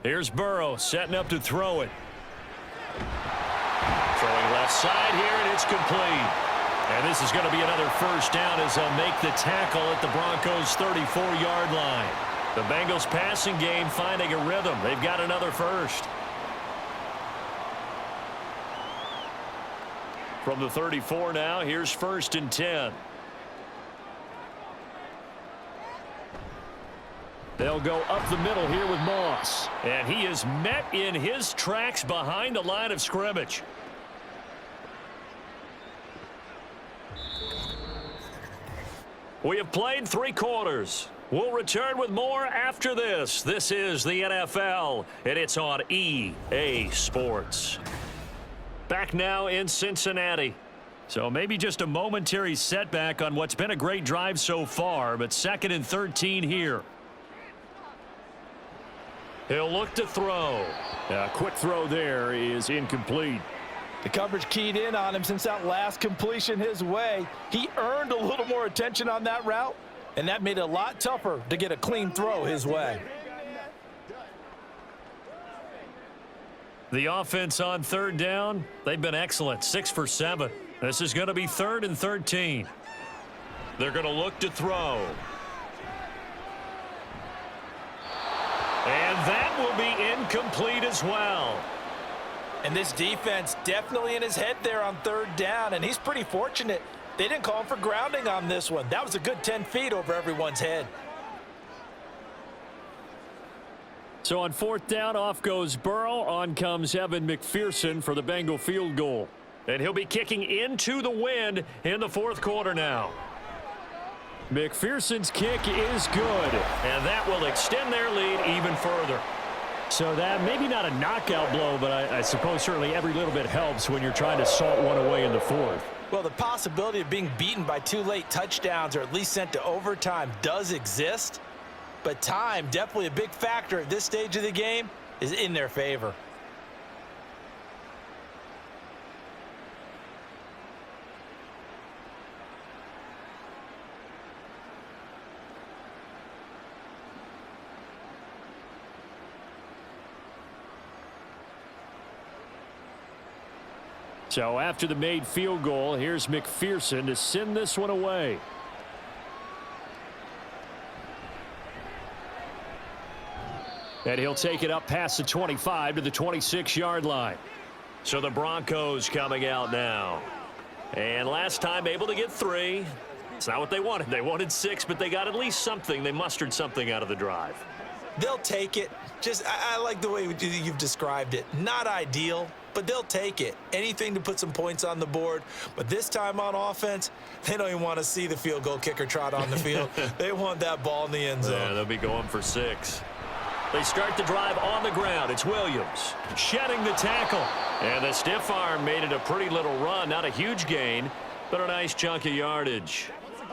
Here's Burrow setting up to throw it. Throwing left side here, and it's complete. And this is going to be another first down as they'll make the tackle at the Broncos' 34-yard line. The Bengals passing game finding a rhythm. They've got another first. From the 34 now, here's first and 10. They'll go up the middle here with Moss. And he is met in his tracks behind the line of scrimmage. We have played 3 quarters. We'll return with more after this. This is the NFL, and it's on EA Sports. Back now in Cincinnati. So maybe just a momentary setback on what's been a great drive so far, but 2nd and 13 here. He'll look to throw. A quick throw there is incomplete. The coverage keyed in on him since that last completion his way. He earned a little more attention on that route, and that made it a lot tougher to get a clean throw his way. The offense on 3rd down, they've been excellent, 6 for 7. This is going to be 3rd and 13. They're going to look to throw. And that will be incomplete as well. And this defense definitely in his head there on 3rd down, and he's pretty fortunate. They didn't call him for grounding on this one. That was a good 10 feet over everyone's head. So on 4th down, off goes Burrow. On comes Evan McPherson for the Bengal field goal. And he'll be kicking into the wind in the 4th quarter now. McPherson's kick is good, and that will extend their lead even further. So that maybe not a knockout blow, but I suppose certainly every little bit helps when you're trying to salt one away in the 4th. Well, the possibility of being beaten by 2 late touchdowns or at least sent to overtime does exist, but time, definitely a big factor at this stage of the game, is in their favor. So after the made field goal, here's McPherson to send this one away. And he'll take it up past the 25 to the 26-yard line. So the Broncos coming out now. And last time able to get 3. It's not what they wanted. They wanted 6, but they got at least something. They mustered something out of the drive. They'll take it. I like the way you've described it. Not ideal, but they'll take it. Anything to put some points on the board. But this time on offense, they don't even want to see the field goal kicker trot on the field. They want that ball in the end zone. Yeah, they'll be going for 6. They start the drive on the ground. It's Williams shedding the tackle. And the stiff arm made it a pretty little run. Not a huge gain, but a nice chunk of yardage.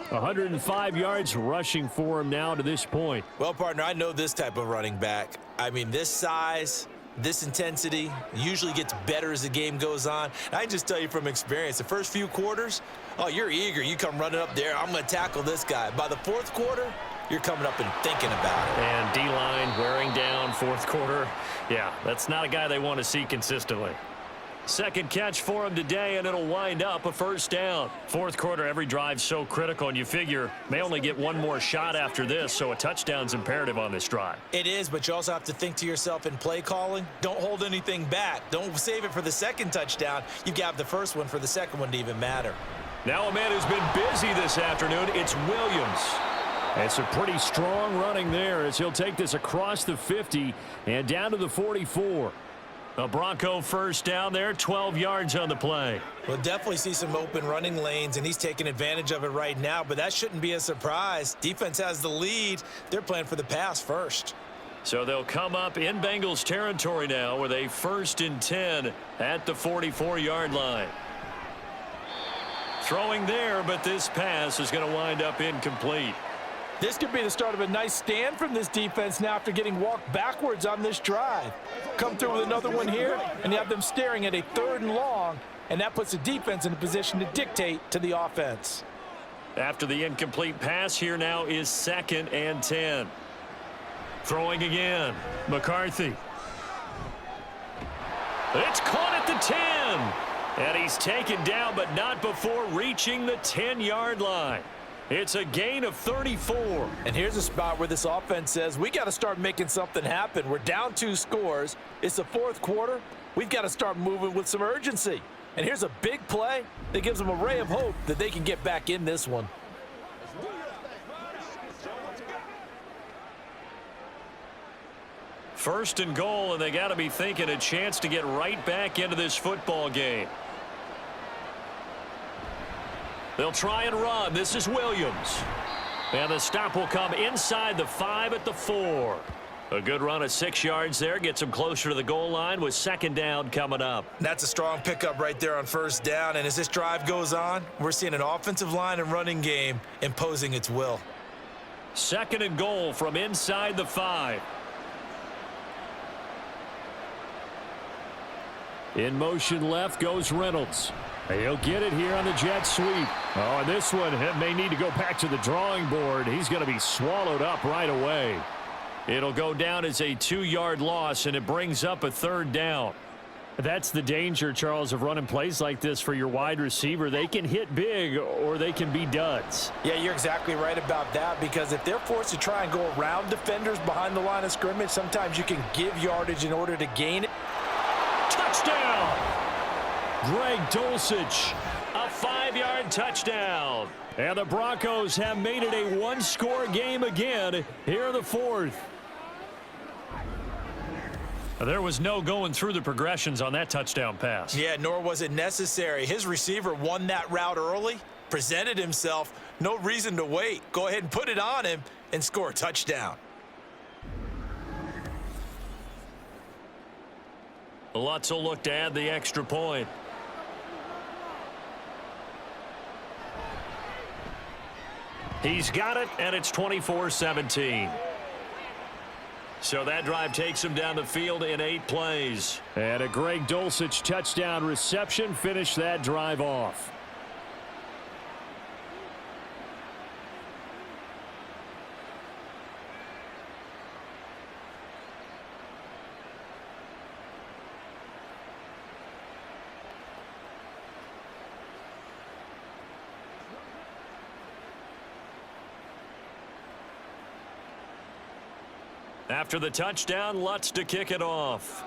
105 yards rushing for him now to this point. Well, partner, I know this type of running back. I mean, this size, this intensity usually gets better as the game goes on. And I can just tell you from experience, the first few quarters, oh, you're eager. You come running up there. I'm going to tackle this guy. By the 4th quarter, you're coming up and thinking about it. And D-line wearing down 4th quarter. Yeah, that's not a guy they want to see consistently. Second catch for him today, and it'll wind up a first down. 4th quarter, every drive so critical, and you figure may only get one more shot after this, so a touchdown's imperative on this drive. It is, but you also have to think to yourself in play calling, don't hold anything back. Don't save it for the 2nd touchdown. You've got the 1st one for the 2nd one to even matter. Now a man who's been busy this afternoon, it's Williams. It's a pretty strong running there as he'll take this across the 50 and down to the 44. A Bronco first down there, 12 yards on the play. We'll definitely see some open running lanes, and he's taking advantage of it right now, but that shouldn't be a surprise. Defense has the lead. They're playing for the pass first. So they'll come up in Bengals territory now with a 1st and 10 at the 44-yard line. Throwing there, but this pass is going to wind up incomplete. This could be the start of a nice stand from this defense now after getting walked backwards on this drive. Come through with another one here, and you have them staring at a 3rd and long, and that puts the defense in a position to dictate to the offense. After the incomplete pass, here now is 2nd and 10. Throwing again. McCarthy. It's caught at the 10. And he's taken down, but not before reaching the 10-yard line. It's a gain of 34. And here's a spot where this offense says, we got to start making something happen. We're down 2 scores. It's the 4th quarter. We've got to start moving with some urgency. And here's a big play that gives them a ray of hope that they can get back in this one. First and goal, and they got to be thinking a chance to get right back into this football game. They'll try and run. This is Williams. And the stop will come inside the 5 at the 4. A good run of 6 yards there. Gets them closer to the goal line with 2nd down coming up. That's a strong pickup right there on 1st down. And as this drive goes on, we're seeing an offensive line and running game imposing its will. 2nd and goal from inside the 5. In motion left goes Reynolds. He'll get it here on the jet sweep. Oh, and this one may need to go back to the drawing board. He's going to be swallowed up right away. It'll go down as a 2-yard loss, and it brings up a 3rd down. That's the danger, Charles, of running plays like this for your wide receiver. They can hit big or they can be duds. Yeah, you're exactly right about that, because if they're forced to try and go around defenders behind the line of scrimmage, sometimes you can give yardage in order to gain it. Touchdown! Greg Dulcich, a 5-yard touchdown. And the Broncos have made it a 1-score game again here in the 4th. There was no going through the progressions on that touchdown pass. Yeah, nor was it necessary. His receiver won that route early, presented himself, no reason to wait. Go ahead and put it on him and score a touchdown. Lutz will look to add the extra point. He's got it, and it's 24-17. So that drive takes him down the field in 8 plays. And a Greg Dulcich touchdown reception finished that drive off. After the touchdown, Lutz to kick it off.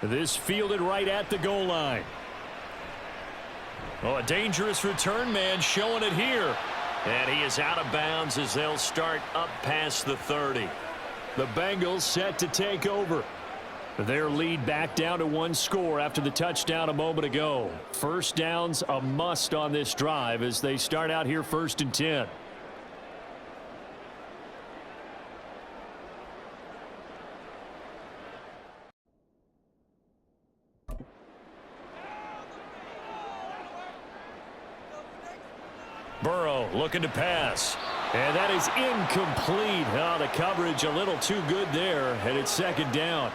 This fielded right at the goal line. Oh, a dangerous return man showing it here. And he is out of bounds as they'll start up past the 30. The Bengals set to take over. Their lead back down to 1 score after the touchdown a moment ago. First down's a must on this drive as they start out here 1st and 10. Burrow looking to pass. And that is incomplete. Oh, the coverage a little too good there, and it's 2nd down.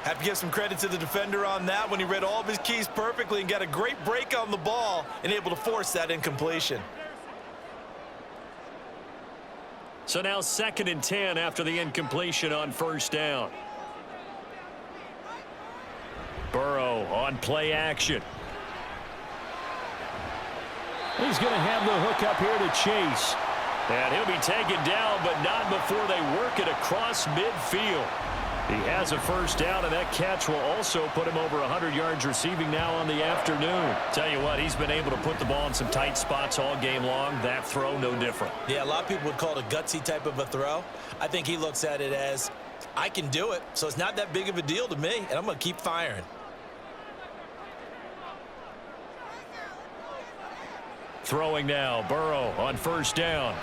Have to give some credit to the defender on that when he read all of his keys perfectly and got a great break on the ball and able to force that incompletion. So now 2nd and 10 after the incompletion on 1st down. Burrow on play action. He's going to have the hook up here to Chase. And he'll be taken down, but not before they work it across midfield. He has a 1st down, and that catch will also put him over 100 yards receiving now on the afternoon. Tell you what, he's been able to put the ball in some tight spots all game long. That throw, no different. Yeah, a lot of people would call it a gutsy type of a throw. I think he looks at it as, I can do it, so it's not that big of a deal to me, and I'm going to keep firing. Throwing now, Burrow on 1st down.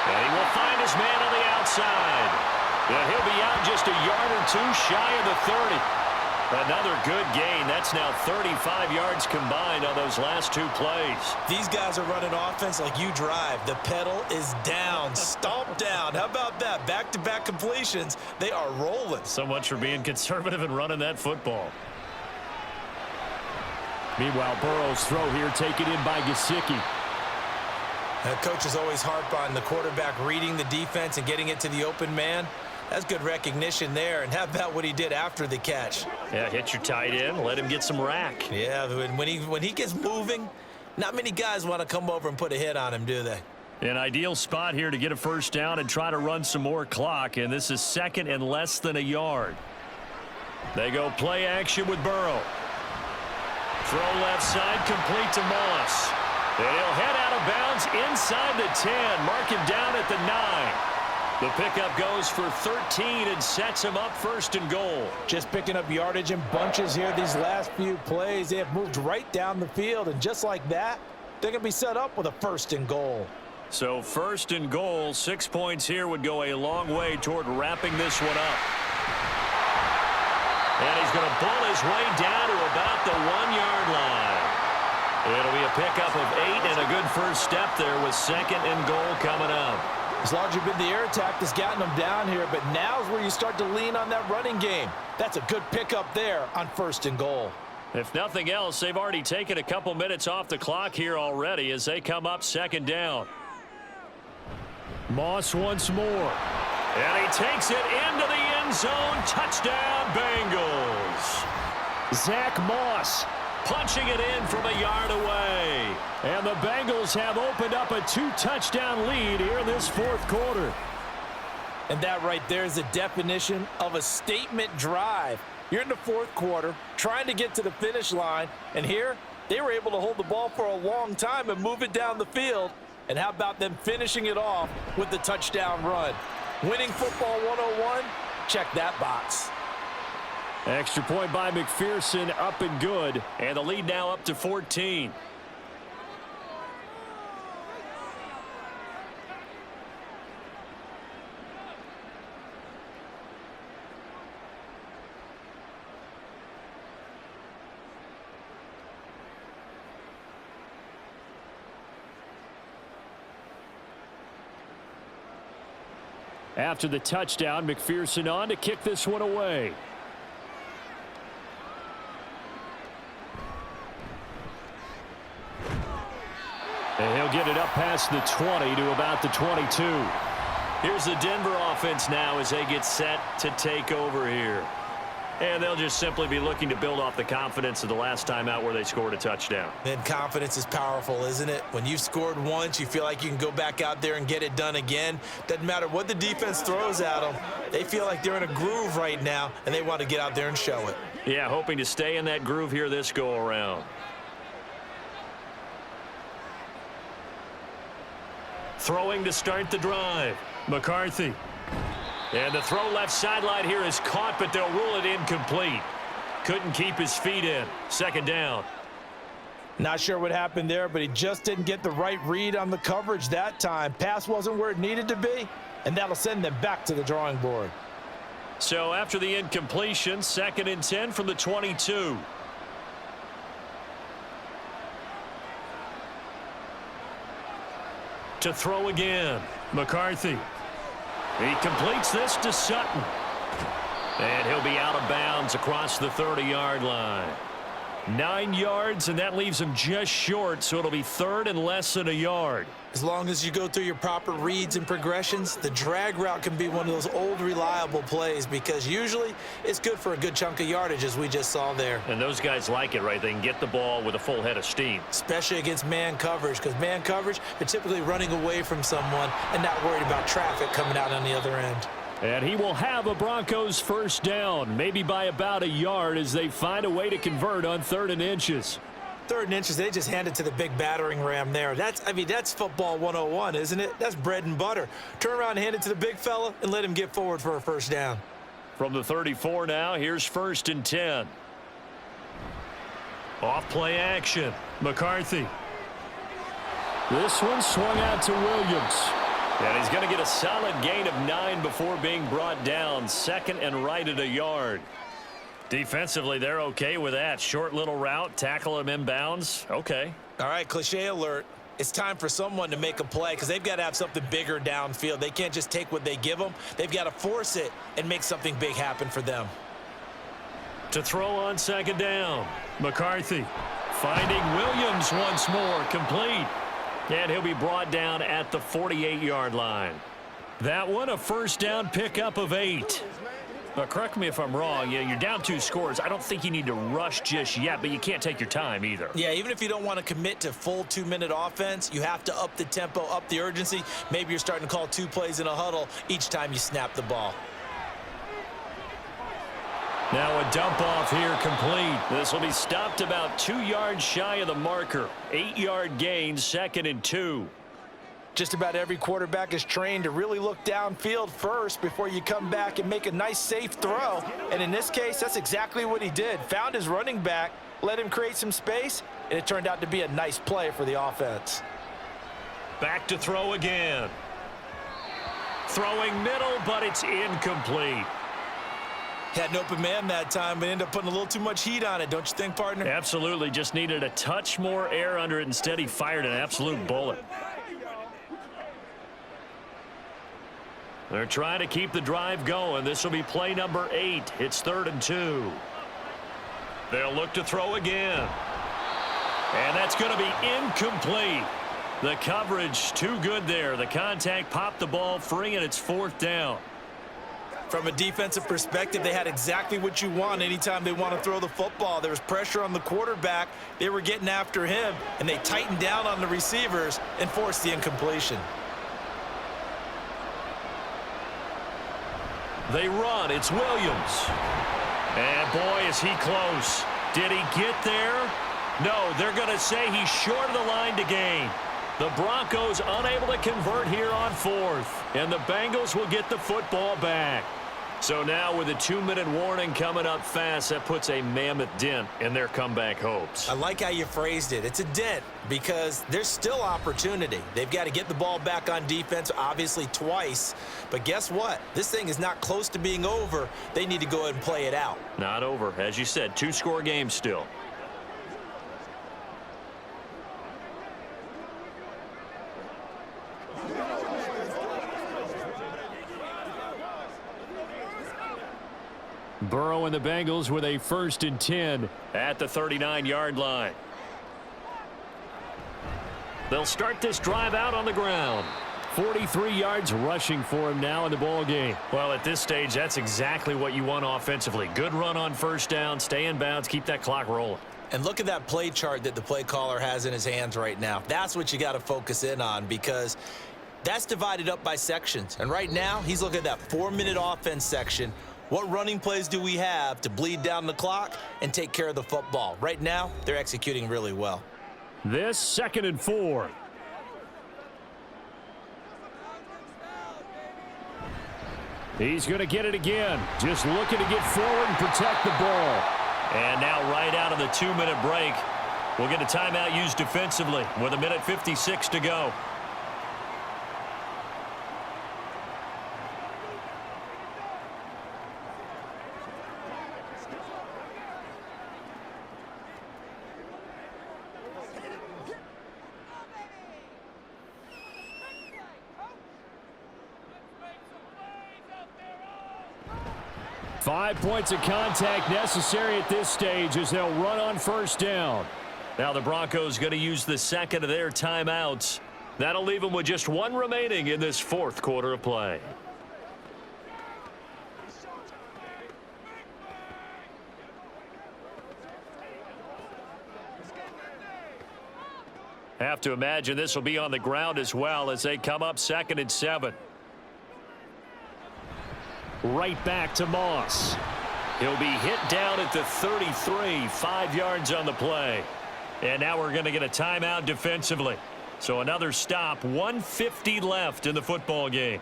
And he will find his man on the outside. And he'll be out just a yard or 2 shy of the 30. Another good gain. That's now 35 yards combined on those last 2 plays. These guys are running offense like you drive. The pedal is down, stomp down. How about that? Back-to-back completions. They are rolling. So much for being conservative and running that football. Meanwhile, Burrow's throw here taken in by Gesicki. The coach is always harp on the quarterback reading the defense and getting it to the open man. That's good recognition there. And how about what he did after the catch? Yeah, hit your tight end, let him get some rack. Yeah, when he gets moving, not many guys want to come over and put a hit on him, do they? An ideal spot here to get a first down and try to run some more clock, and this is second and less than a yard. They go play action with Burrow. Throw left side, complete to Moss. And he'll head out of bounds inside the 10. Mark him down at the 9. The pickup goes for 13 and sets him up first and goal. Just picking up yardage in bunches here these last few plays. They have moved right down the field, and just like that, they're going to be set up with a first and goal. So first and goal, 6 points here would go a long way toward wrapping this one up. And he's going to pull his way down to about the 1-yard line. It'll be a pickup of 8 and a good first step there with second and goal coming up. It's largely been the air attack that's gotten them down here, but now's where you start to lean on that running game. That's a good pickup there on first and goal. If nothing else, they've already taken a couple minutes off the clock here already as they come up second down. Moss once more. And he takes it into the end zone. Touchdown, Bengals. Zach Moss punching it in from a yard away. And the Bengals have opened up a 2-touchdown lead here in this fourth quarter. And that right there is the definition of a statement drive. You're in the fourth quarter, trying to get to the finish line, and here they were able to hold the ball for a long time and move it down the field. And how about them finishing it off with the touchdown run? Winning football 101, check that box. Extra point by McPherson, up and good. And the lead now up to 14. After the touchdown, McPherson on to kick this one away. And he'll get it up past the 20 to about the 22. Here's the Denver offense now as they get set to take over here. And they'll just simply be looking to build off the confidence of the last time out where they scored a touchdown. And confidence is powerful, isn't it? When you've scored once, you feel like you can go back out there and get it done again. Doesn't matter what the defense throws at them. They feel like they're in a groove right now, and they want to get out there and show it. Yeah, hoping to stay in that groove here this go-around. Throwing to start the drive. McCarthy. And the throw left sideline here is caught, but they'll rule it incomplete. Couldn't keep his feet in. Second down. Not sure what happened there, but he just didn't get the right read on the coverage that time. Pass wasn't where it needed to be, and that'll send them back to the drawing board. So after the incompletion, 2nd and 10 from the 22. To throw again. McCarthy. He completes this to Sutton. And he'll be out of bounds across the 30-yard line. 9 yards, and that leaves him just short, so it'll be 3rd and less than a yard. As long as you go through your proper reads and progressions, the drag route can be one of those old reliable plays because usually it's good for a good chunk of yardage, as we just saw there. And those guys like it, right? They can get the ball with a full head of steam. Especially against man coverage, because man coverage, they're typically running away from someone and not worried about traffic coming out on the other end. And he will have a Broncos first down, maybe by about a yard as they find a way to convert on 3rd and inches. 3rd and inches, they just hand it to the big battering ram there. That's football 101, isn't it? That's bread and butter. Turn around and hand it to the big fella and let him get forward for a first down. From the 34 now, here's 1st and 10. Off play action. McCarthy. This one swung out to Williams. And he's going to get a solid gain of 9 before being brought down. 2nd and right at a yard. Defensively, they're okay with that. Short little route, tackle him inbounds. Okay. All right, cliche alert. It's time for someone to make a play because they've got to have something bigger downfield. They can't just take what they give them. They've got to force it and make something big happen for them. To throw on second down, McCarthy finding Williams once more, complete. And he'll be brought down at the 48-yard line. That one, a first down pickup of 8. But correct me if I'm wrong, you're down 2 scores. I don't think you need to rush just yet, but you can't take your time either. Yeah, even if you don't want to commit to full 2-minute offense, you have to up the tempo, up the urgency. Maybe you're starting to call 2 plays in a huddle each time you snap the ball. Now a dump off here complete. This will be stopped about 2 yards shy of the marker. 8-yard gain, 2nd and 2. Just about every quarterback is trained to really look downfield first before you come back and make a nice, safe throw. And in this case, that's exactly what he did. Found his running back, let him create some space, and it turned out to be a nice play for the offense. Back to throw again. Throwing middle, but it's incomplete. Had an open man that time, but ended up putting a little too much heat on it, don't you think, partner? Absolutely. Just needed a touch more air under it. Instead, he fired an absolute bullet. They're trying to keep the drive going. This will be play number 8. It's 3rd and 2. They'll look to throw again. And that's going to be incomplete. The coverage too good there. The contact popped the ball free, and it's 4th down. From a defensive perspective, they had exactly what you want anytime they want to throw the football. There was pressure on the quarterback. They were getting after him, and they tightened down on the receivers and forced the incompletion. They run. It's Williams. And boy, is he close. Did he get there? No, they're going to say he's short of the line to gain. The Broncos unable to convert here on 4th. And the Bengals will get the football back. So now with a 2-minute warning coming up fast, that puts a mammoth dent in their comeback hopes. I like how you phrased it. It's a dent because there's still opportunity. They've got to get the ball back on defense, obviously twice. But guess what? This thing is not close to being over. They need to go ahead and play it out. Not over. As you said, 2-score game still. Burrow and the Bengals with a 1st and 10 at the 39-yard line. They'll start this drive out on the ground. 43 yards rushing for him now in the ball game. Well, at this stage, that's exactly what you want offensively. Good run on 1st down, stay in bounds, keep that clock rolling. And look at that play chart that the play caller has in his hands right now. That's what you got to focus in on because that's divided up by sections. And right now, he's looking at that 4-minute offense section. What running plays do we have to bleed down the clock and take care of the football? Right now, they're executing really well. This 2nd and 4. He's going to get it again. Just looking to get forward and protect the ball. And now right out of the 2-minute break, we'll get a timeout used defensively with 1:56 to go. Five points of contact necessary at this stage as they'll run on 1st down. Now the Broncos going to use the 2nd of their timeouts. That'll leave them with just 1 remaining in this 4th quarter of play. Have to imagine this will be on the ground as well as they come up 2nd and 7. Right back to Moss. He'll be hit down at the 33, 5 yards on the play. And now we're going to get a timeout defensively. So another stop, 1:50 left in the football game.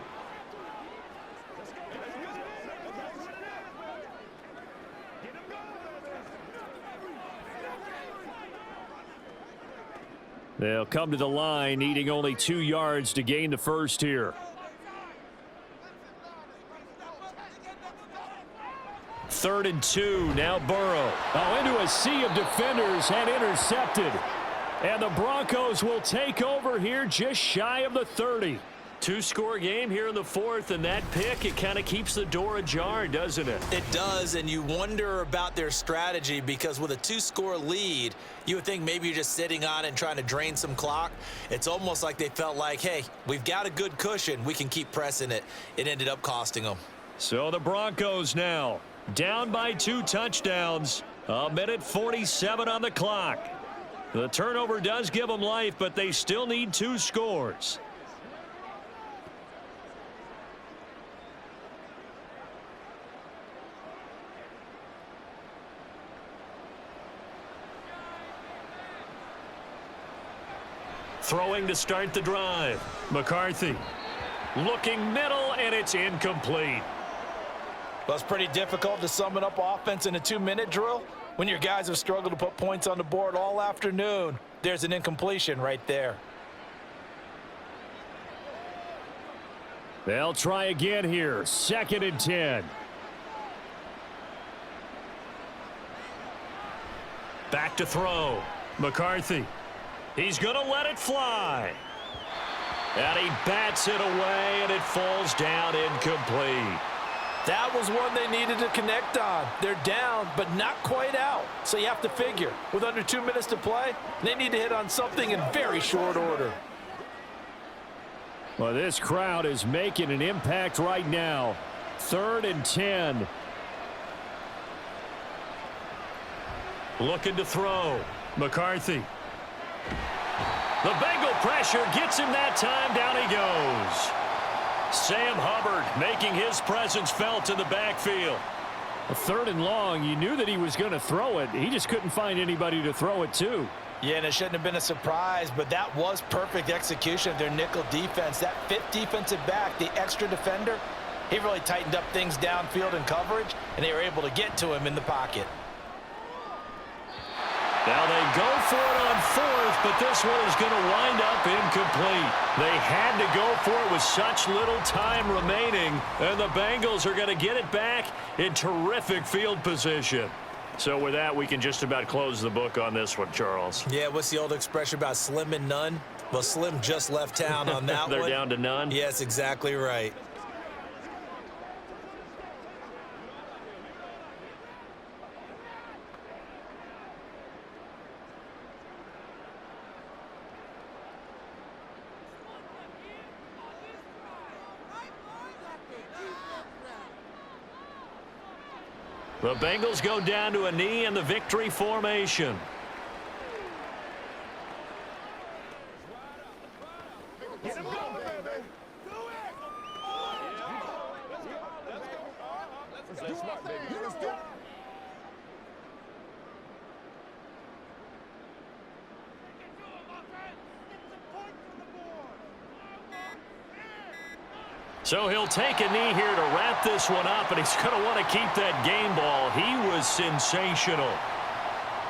They'll come to the line, needing only 2 yards to gain the 1st here. 3rd and 2. Now Burrow. Oh, into a sea of defenders and intercepted. And the Broncos will take over here just shy of the 30. Two-score game here in the 4th, and that pick, it kind of keeps the door ajar, doesn't it? It does, and you wonder about their strategy because with a 2-score lead, you would think maybe you're just sitting on it and trying to drain some clock. It's almost like they felt like, hey, we've got a good cushion. We can keep pressing it. It ended up costing them. So the Broncos now down by 2 touchdowns. 1:47 on the clock. The turnover does give them life, but they still need 2 scores. Throwing to start the drive. McCarthy looking middle, and it's incomplete. Well, it's pretty difficult to sum it up offense in a 2-minute drill when your guys have struggled to put points on the board all afternoon. There's an incompletion right there. They'll try again here. 2nd and 10. Back to throw. McCarthy. He's going to let it fly. And he bats it away, and it falls down incomplete. That was one they needed to connect on. They're down, but not quite out. So you have to figure, with under 2 minutes to play, they need to hit on something in very short order. Well, this crowd is making an impact right now. 3rd and 10. Looking to throw. McCarthy. The Bengal pressure gets him that time. Down he goes. Sam Hubbard making his presence felt in the backfield. 3rd and long. You knew that he was going to throw it. He just couldn't find anybody to throw it to. Yeah, and it shouldn't have been a surprise, but that was perfect execution of their nickel defense. That 5th defensive back, the extra defender, he really tightened up things downfield in coverage, and they were able to get to him in the pocket. Now they go for it on 4th, but this one is going to wind up incomplete. They had to go for it with such little time remaining, and the Bengals are going to get it back in terrific field position. So with that, we can just about close the book on this one, Charles. Yeah, what's the old expression about slim and none? Well, Slim just left town on that They're one. down to none? Yes, exactly right. The Bengals go down to a knee in the victory formation. So he'll take a knee here to wrap this one up, and he's going to want to keep that game ball. He was sensational.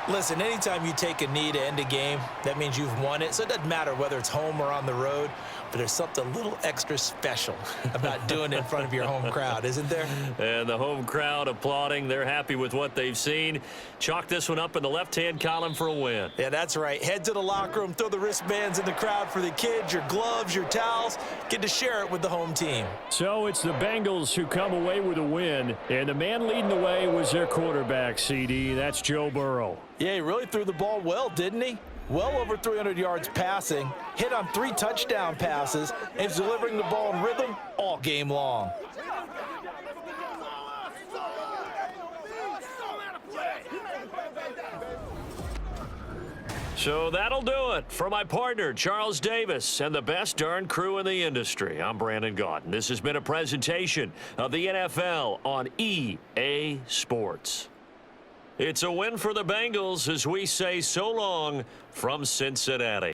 Listen, anytime you take a knee to end a game, that means you've won it. So it doesn't matter whether it's home or on the road, but there's something a little extra special about doing it in front of your home crowd, isn't there? And the home crowd applauding. They're happy with what they've seen. Chalk this one up in the left-hand column for a win. Yeah, that's right. Head to the locker room, throw the wristbands in the crowd for the kids, your gloves, your towels. Get to share it with the home team. So it's the Bengals who come away with a win, and the man leading the way was their quarterback, CD. That's Joe Burrow. Yeah, he really threw the ball well, didn't he? Well over 300 yards passing, hit on 3 touchdown passes, and is delivering the ball in rhythm all game long. So that'll do it for my partner, Charles Davis, and the best darn crew in the industry. I'm Brandon Gaunt. This has been a presentation of the NFL on EA Sports. It's a win for the Bengals as we say so long from Cincinnati.